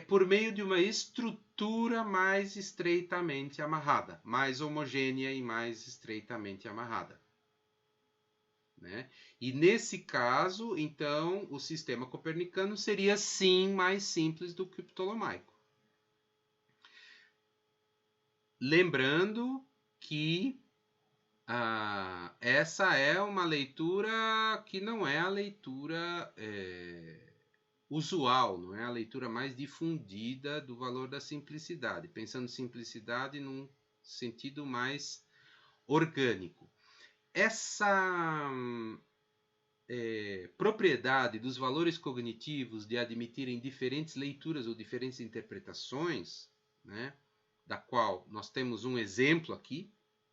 por meio de uma estrutura mais estreitamente amarrada, mais homogênea e mais estreitamente amarrada. Né? E nesse caso, então, o sistema copernicano seria sim mais simples do que o ptolomaico. Lembrando que essa é uma leitura que não é a leitura usual, não é a leitura mais difundida do valor da simplicidade, pensando simplicidade num sentido mais orgânico. Essa propriedade dos valores cognitivos de admitirem diferentes leituras ou diferentes interpretações, né, da qual nós temos um exemplo aqui,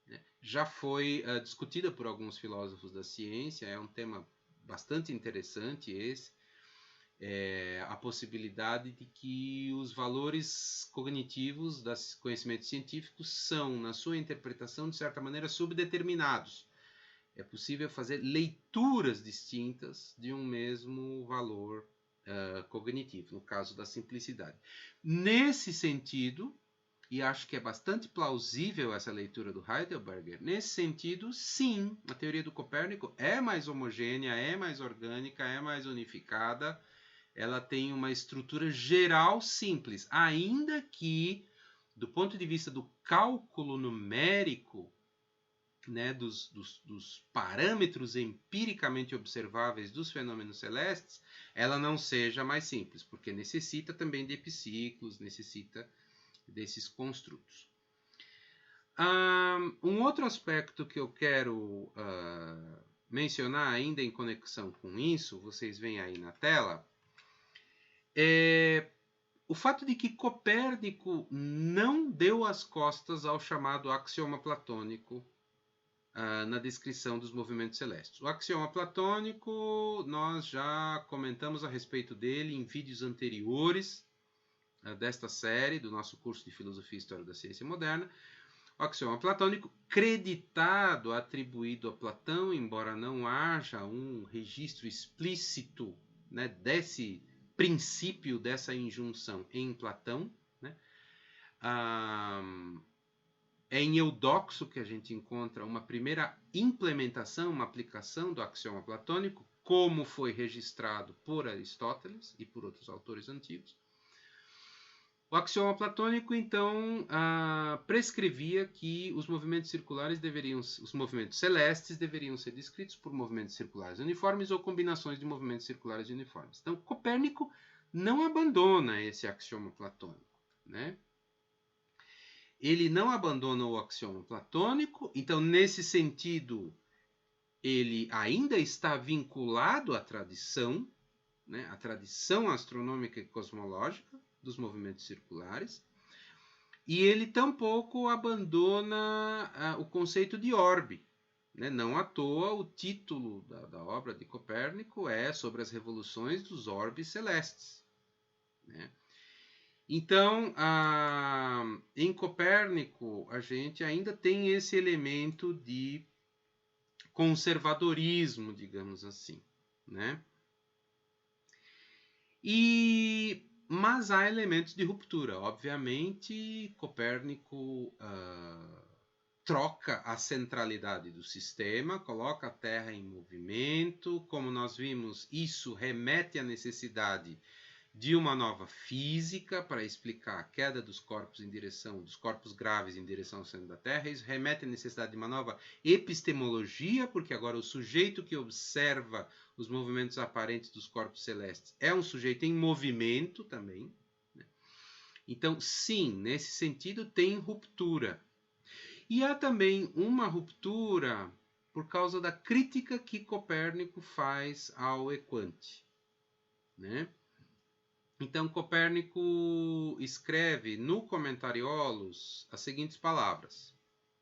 né, já foi discutida por alguns filósofos da ciência, é um tema bastante interessante esse, a possibilidade de que os valores cognitivos dos conhecimentos científicos são, na sua interpretação, de certa maneira, subdeterminados. É possível fazer leituras distintas de um mesmo valor cognitivo, no caso da simplicidade. Nesse sentido, e acho que é bastante plausível essa leitura do Heidelberger, nesse sentido, sim, a teoria do Copérnico é mais homogênea, é mais orgânica, é mais unificada, ela tem uma estrutura geral simples, ainda que, do ponto de vista do cálculo numérico, né, dos parâmetros empiricamente observáveis dos fenômenos celestes, ela não seja mais simples, porque necessita também de epiciclos, necessita desses construtos. Um outro aspecto que eu quero mencionar ainda em conexão com isso, vocês veem aí na tela, é o fato de que Copérnico não deu as costas ao chamado axioma platônico na descrição dos movimentos celestes. O axioma platônico, nós já comentamos a respeito dele em vídeos anteriores desta série, do nosso curso de Filosofia e História da Ciência Moderna. O axioma platônico, creditado, atribuído a Platão, embora não haja um registro explícito, né, desse princípio, dessa injunção em Platão, né? É em Eudoxo que a gente encontra uma primeira implementação, uma aplicação do axioma platônico, como foi registrado por Aristóteles e por outros autores antigos. O axioma platônico, então, prescrevia que os movimentos circulares os movimentos celestes deveriam ser descritos por movimentos circulares uniformes ou combinações de movimentos circulares uniformes. Então, Copérnico não abandona esse axioma platônico, né? Ele não abandona o axioma platônico, então, nesse sentido, ele ainda está vinculado à tradição, né, à tradição astronômica e cosmológica dos movimentos circulares, e ele tampouco abandona o conceito de orbe. Né? Não à toa o título da obra de Copérnico é sobre as revoluções dos orbes celestes. Né? Então, em Copérnico, a gente ainda tem esse elemento de conservadorismo, digamos assim, né? Mas há elementos de ruptura. Obviamente, Copérnico troca a centralidade do sistema, coloca a Terra em movimento. Como nós vimos, isso remete à necessidade de uma nova física para explicar a queda dos corpos dos corpos graves em direção ao centro da Terra. Isso remete à necessidade de uma nova epistemologia, porque agora o sujeito que observa os movimentos aparentes dos corpos celestes é um sujeito em movimento também. Né? Então, sim, nesse sentido tem ruptura. E há também uma ruptura por causa da crítica que Copérnico faz ao equante, né? Então, Copérnico escreve no Comentariolos as seguintes palavras.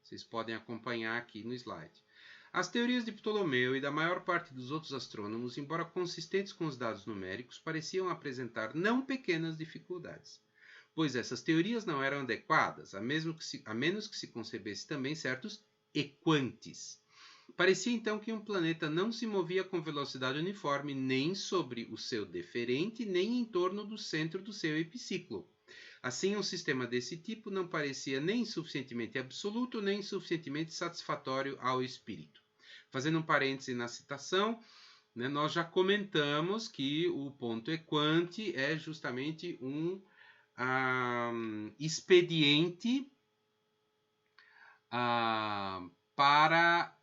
Vocês podem acompanhar aqui no slide. As teorias de Ptolomeu e da maior parte dos outros astrônomos, embora consistentes com os dados numéricos, pareciam apresentar não pequenas dificuldades. pois essas teorias não eram adequadas, a menos que se concebesse também certos equantes. Parecia então que um planeta não se movia com velocidade uniforme nem sobre o seu deferente, nem em torno do centro do seu epiciclo. Assim, um sistema desse tipo não parecia nem suficientemente absoluto, nem suficientemente satisfatório ao espírito. Fazendo um parêntese na citação, nós já comentamos que o ponto equante é justamente um expediente para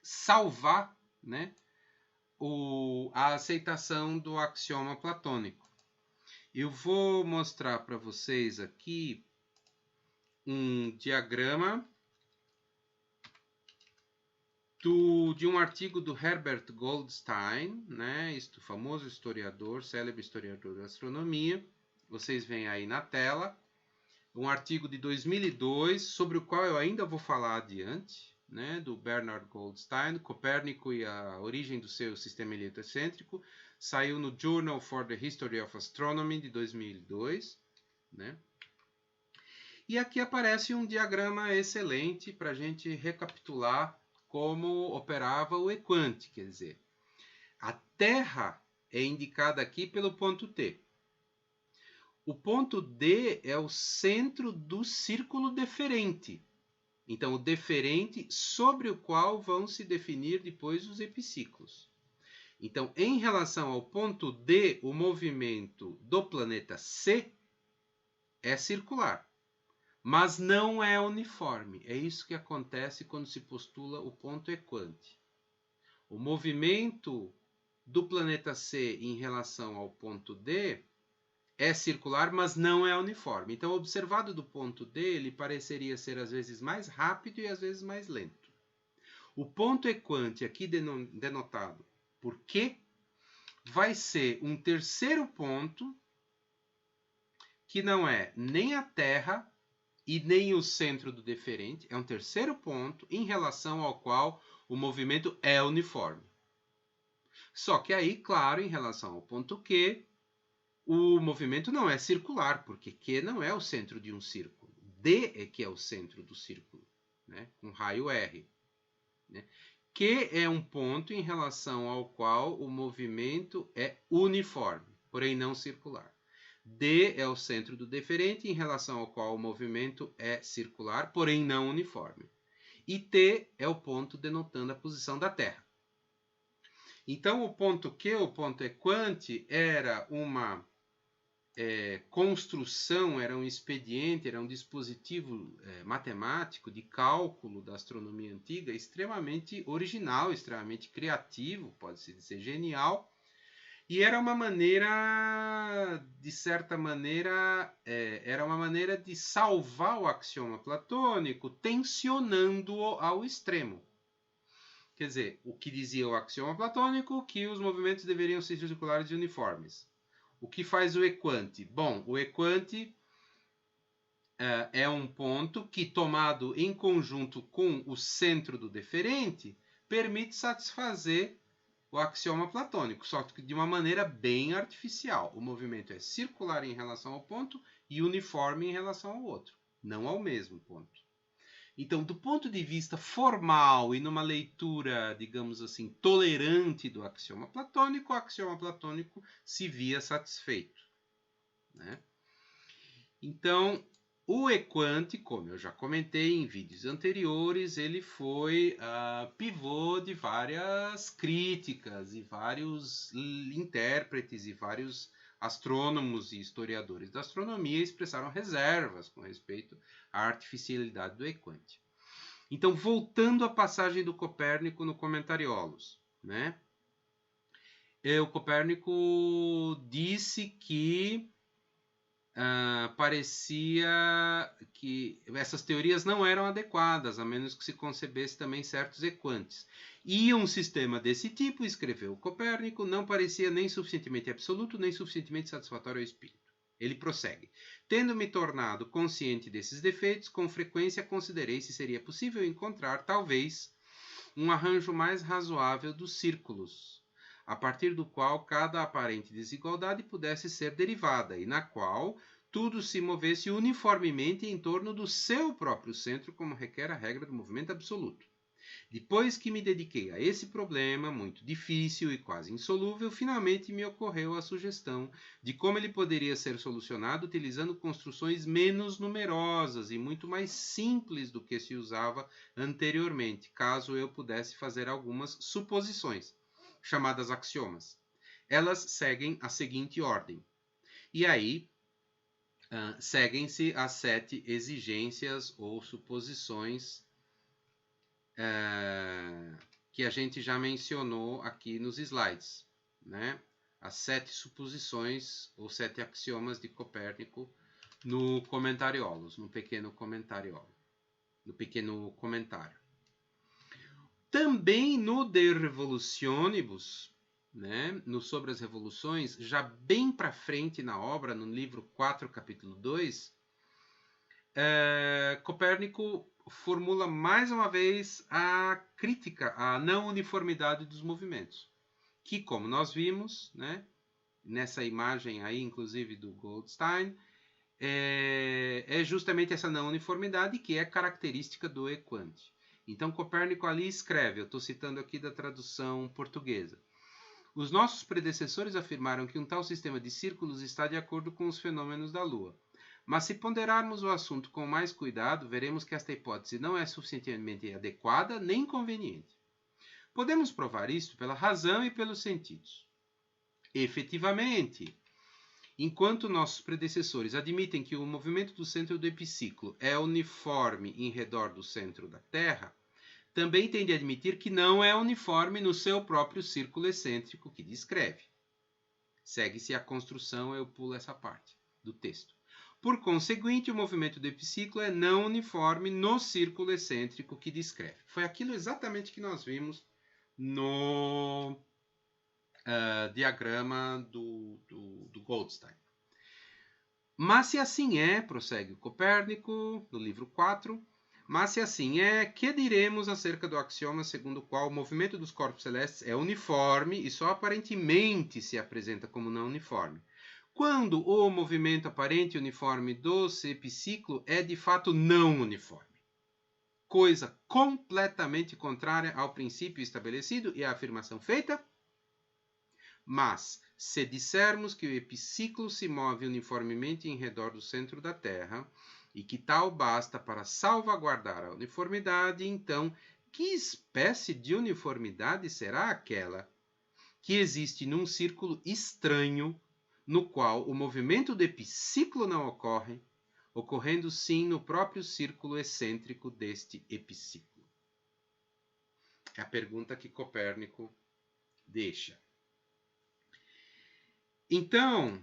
salvar, a aceitação do axioma platônico. Eu vou mostrar para vocês aqui um diagrama de um artigo do Herbert Goldstein, famoso historiador, célebre historiador da astronomia. Vocês veem aí na tela. Um artigo de 2002, sobre o qual eu ainda vou falar adiante, do Bernard Goldstein, Copérnico e a origem do seu sistema heliocêntrico. Saiu no Journal for the History of Astronomy, de 2002. E aqui aparece um diagrama excelente para a gente recapitular como operava o equante, quer dizer, a Terra é indicada aqui pelo ponto T. O ponto D é o centro do círculo deferente. Então, o deferente sobre o qual vão se definir depois os epiciclos. Então, em relação ao ponto D, o movimento do planeta C é circular, mas não é uniforme. É isso que acontece quando se postula o ponto equante. O movimento do planeta C em relação ao ponto D é circular, mas não é uniforme. Então, observado do ponto D, ele pareceria ser às vezes mais rápido e às vezes mais lento. O ponto equante, aqui denotado por Q, vai ser um terceiro ponto que não é nem a Terra e nem o centro do deferente, é um terceiro ponto em relação ao qual o movimento é uniforme. Só que aí, claro, em relação ao ponto Q, o movimento não é circular, porque Q não é o centro de um círculo. D é que é o centro do círculo, com raio R. Q é um ponto em relação ao qual o movimento é uniforme, porém não circular. D é o centro do deferente, em relação ao qual o movimento é circular, porém não uniforme. E T é o ponto denotando a posição da Terra. Então, o ponto Q, o ponto equante, era uma construção, era um expediente, era um dispositivo matemático de cálculo da astronomia antiga extremamente original, extremamente criativo, pode-se dizer genial. E era uma maneira, de certa maneira, era uma maneira de salvar o axioma platônico, tensionando-o ao extremo. Quer dizer, o que dizia o axioma platônico? Que os movimentos deveriam ser circulares e uniformes. O que faz o equante? Bom, o equante é um ponto que, tomado em conjunto com o centro do deferente, permite satisfazer o axioma platônico, só que de uma maneira bem artificial. O movimento é circular em relação ao ponto e uniforme em relação ao outro, não ao mesmo ponto. Então, do ponto de vista formal e numa leitura, digamos assim, tolerante do axioma platônico, o axioma platônico se via satisfeito. Então, o equante, como eu já comentei em vídeos anteriores, ele foi pivô de várias críticas e vários intérpretes e vários astrônomos e historiadores da astronomia expressaram reservas com respeito à artificialidade do equante. Então, voltando à passagem do Copérnico no Comentariolos, o Copérnico disse que parecia que essas teorias não eram adequadas, a menos que se concebesse também certos equantes. E um sistema desse tipo, escreveu Copérnico, não parecia nem suficientemente absoluto, nem suficientemente satisfatório ao espírito. Ele prossegue. Tendo-me tornado consciente desses defeitos, com frequência considerei se seria possível encontrar, talvez, um arranjo mais razoável dos círculos, a partir do qual cada aparente desigualdade pudesse ser derivada e na qual tudo se movesse uniformemente em torno do seu próprio centro, como requer a regra do movimento absoluto. Depois que me dediquei a esse problema, muito difícil e quase insolúvel, finalmente me ocorreu a sugestão de como ele poderia ser solucionado utilizando construções menos numerosas e muito mais simples do que se usava anteriormente, caso eu pudesse fazer algumas suposições, chamadas axiomas. Elas seguem a seguinte ordem. E aí, seguem-se as 7 exigências ou suposições que a gente já mencionou aqui nos slides, né? As 7 suposições ou 7 axiomas de Copérnico no Comentariolos, no pequeno comentário. Também no De Revolutionibus, né? No Sobre as Revoluções, já bem para frente na obra, no livro 4, capítulo 2, Copérnico formula mais uma vez a crítica à não uniformidade dos movimentos, que, como nós vimos, né, nessa imagem aí, inclusive do Goldstein, é justamente essa não uniformidade que é característica do equante. Então, Copérnico ali escreve, eu estou citando aqui da tradução portuguesa: os nossos predecessores afirmaram que um tal sistema de círculos está de acordo com os fenômenos da Lua. Mas se ponderarmos o assunto com mais cuidado, veremos que esta hipótese não é suficientemente adequada nem conveniente. Podemos provar isto pela razão e pelos sentidos. Efetivamente, enquanto nossos predecessores admitem que o movimento do centro do epiciclo é uniforme em redor do centro da Terra, também tem de admitir que não é uniforme no seu próprio círculo excêntrico que descreve. Segue-se a construção, eu pulo essa parte do texto. Por conseguinte, o movimento do epiciclo é não uniforme no círculo excêntrico que descreve. Foi aquilo exatamente que nós vimos no diagrama do Goldstein. Mas se assim é, prossegue o Copérnico, no livro 4, mas se assim é, que diremos acerca do axioma segundo o qual o movimento dos corpos celestes é uniforme e só aparentemente se apresenta como não uniforme, quando o movimento aparente uniforme do epiciclo é de fato não uniforme? Coisa completamente contrária ao princípio estabelecido e à afirmação feita. Mas, se dissermos que o epiciclo se move uniformemente em redor do centro da Terra, e que tal basta para salvaguardar a uniformidade, então, que espécie de uniformidade será aquela que existe num círculo estranho, no qual o movimento do epiciclo não ocorre, ocorrendo sim no próprio círculo excêntrico deste epiciclo? É a pergunta que Copérnico deixa. Então,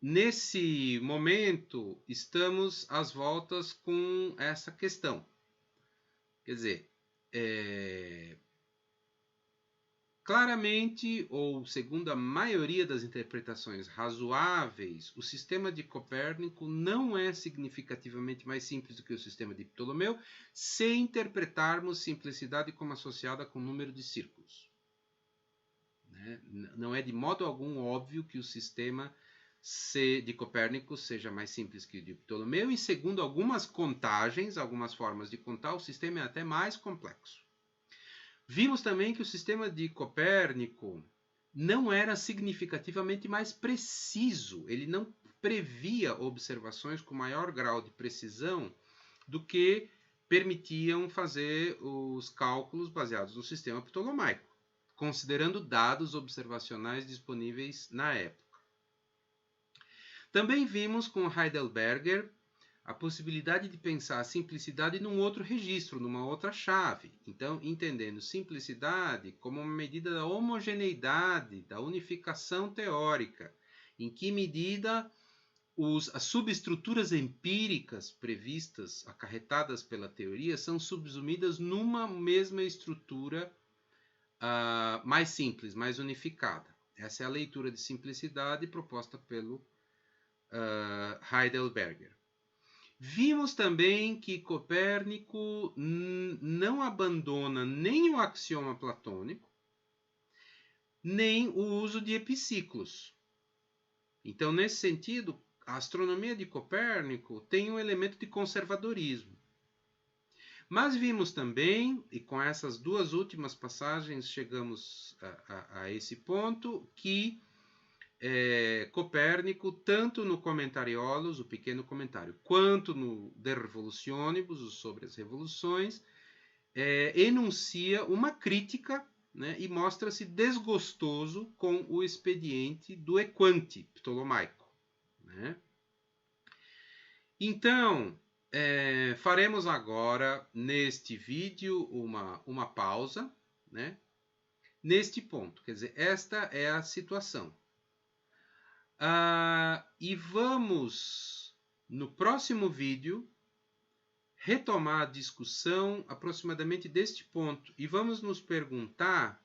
nesse momento, estamos às voltas com essa questão. Quer dizer, claramente, ou segundo a maioria das interpretações razoáveis, o sistema de Copérnico não é significativamente mais simples do que o sistema de Ptolomeu, se interpretarmos simplicidade como associada com número de círculos. Não é de modo algum óbvio que o sistema de Copérnico seja mais simples que o de Ptolomeu, e segundo algumas contagens, algumas formas de contar, o sistema é até mais complexo. Vimos também que o sistema de Copérnico não era significativamente mais preciso, ele não previa observações com maior grau de precisão do que permitiam fazer os cálculos baseados no sistema ptolomaico, considerando dados observacionais disponíveis na época. Também vimos com Heidelberger a possibilidade de pensar a simplicidade num outro registro, numa outra chave. Então, entendendo simplicidade como uma medida da homogeneidade, da unificação teórica, em que medida as subestruturas empíricas previstas, acarretadas pela teoria, são subsumidas numa mesma estrutura mais simples, mais unificada. Essa é a leitura de simplicidade proposta pelo Heidelberger. Vimos também que Copérnico não abandona nem o axioma platônico, nem o uso de epiciclos. Então, nesse sentido, a astronomia de Copérnico tem um elemento de conservadorismo. Mas vimos também, e com essas duas últimas passagens chegamos a esse ponto, que Copérnico, tanto no Commentariolos, o pequeno comentário, quanto no De Revolutionibus, sobre as revoluções, enuncia uma crítica, né, e mostra-se desgostoso com o expediente do equante ptolomaico. Né? Então, faremos agora, neste vídeo, uma pausa, né? Neste ponto. Quer dizer, esta é a situação. E vamos, no próximo vídeo, retomar a discussão aproximadamente deste ponto. E vamos nos perguntar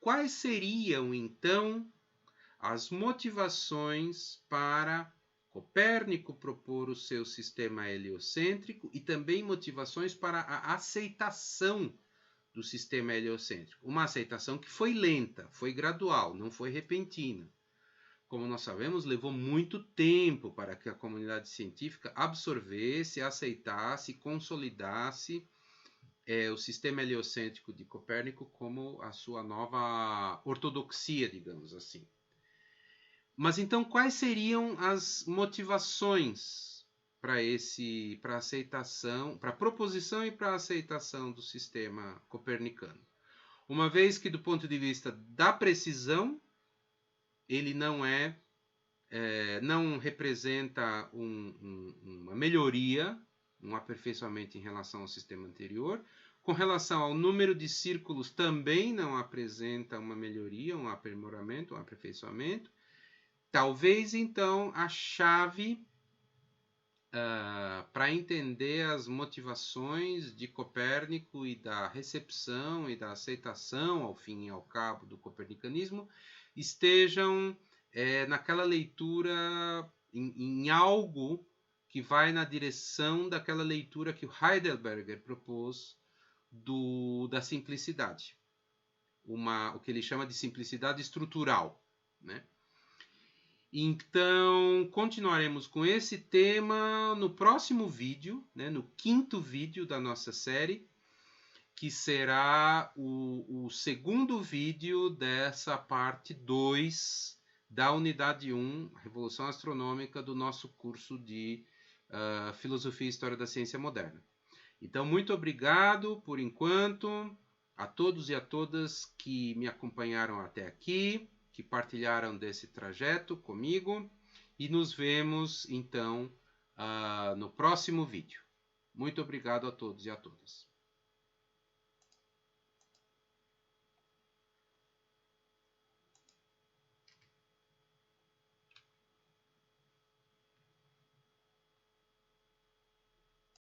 quais seriam, então, as motivações para Copérnico propor o seu sistema heliocêntrico e também motivações para a aceitação do sistema heliocêntrico. Uma aceitação que foi lenta, foi gradual, não foi repentina. Como nós sabemos, levou muito tempo para que a comunidade científica absorvesse, aceitasse, consolidasse o sistema heliocêntrico de Copérnico como a sua nova ortodoxia, digamos assim. Mas então, quais seriam as motivações para a aceitação, para a proposição e para a aceitação do sistema copernicano? Uma vez que, do ponto de vista da precisão, ele não representa uma melhoria, um aperfeiçoamento em relação ao sistema anterior. Com relação ao número de círculos, também não apresenta uma melhoria, um aprimoramento, um aperfeiçoamento. Talvez, então, a chave para entender as motivações de Copérnico e da recepção e da aceitação, ao fim e ao cabo, do copernicanismo, estejam naquela leitura, em algo que vai na direção daquela leitura que o Heidelberger propôs da simplicidade. O que ele chama de simplicidade estrutural, né? Então, continuaremos com esse tema no próximo vídeo, né, no 5º vídeo da nossa série, que será o segundo vídeo dessa parte 2 da unidade 1, Revolução Astronômica, do nosso curso de Filosofia e História da Ciência Moderna. Então, muito obrigado por enquanto a todos e a todas que me acompanharam até aqui, que partilharam desse trajeto comigo, e nos vemos, então, no próximo vídeo. Muito obrigado a todos e a todas.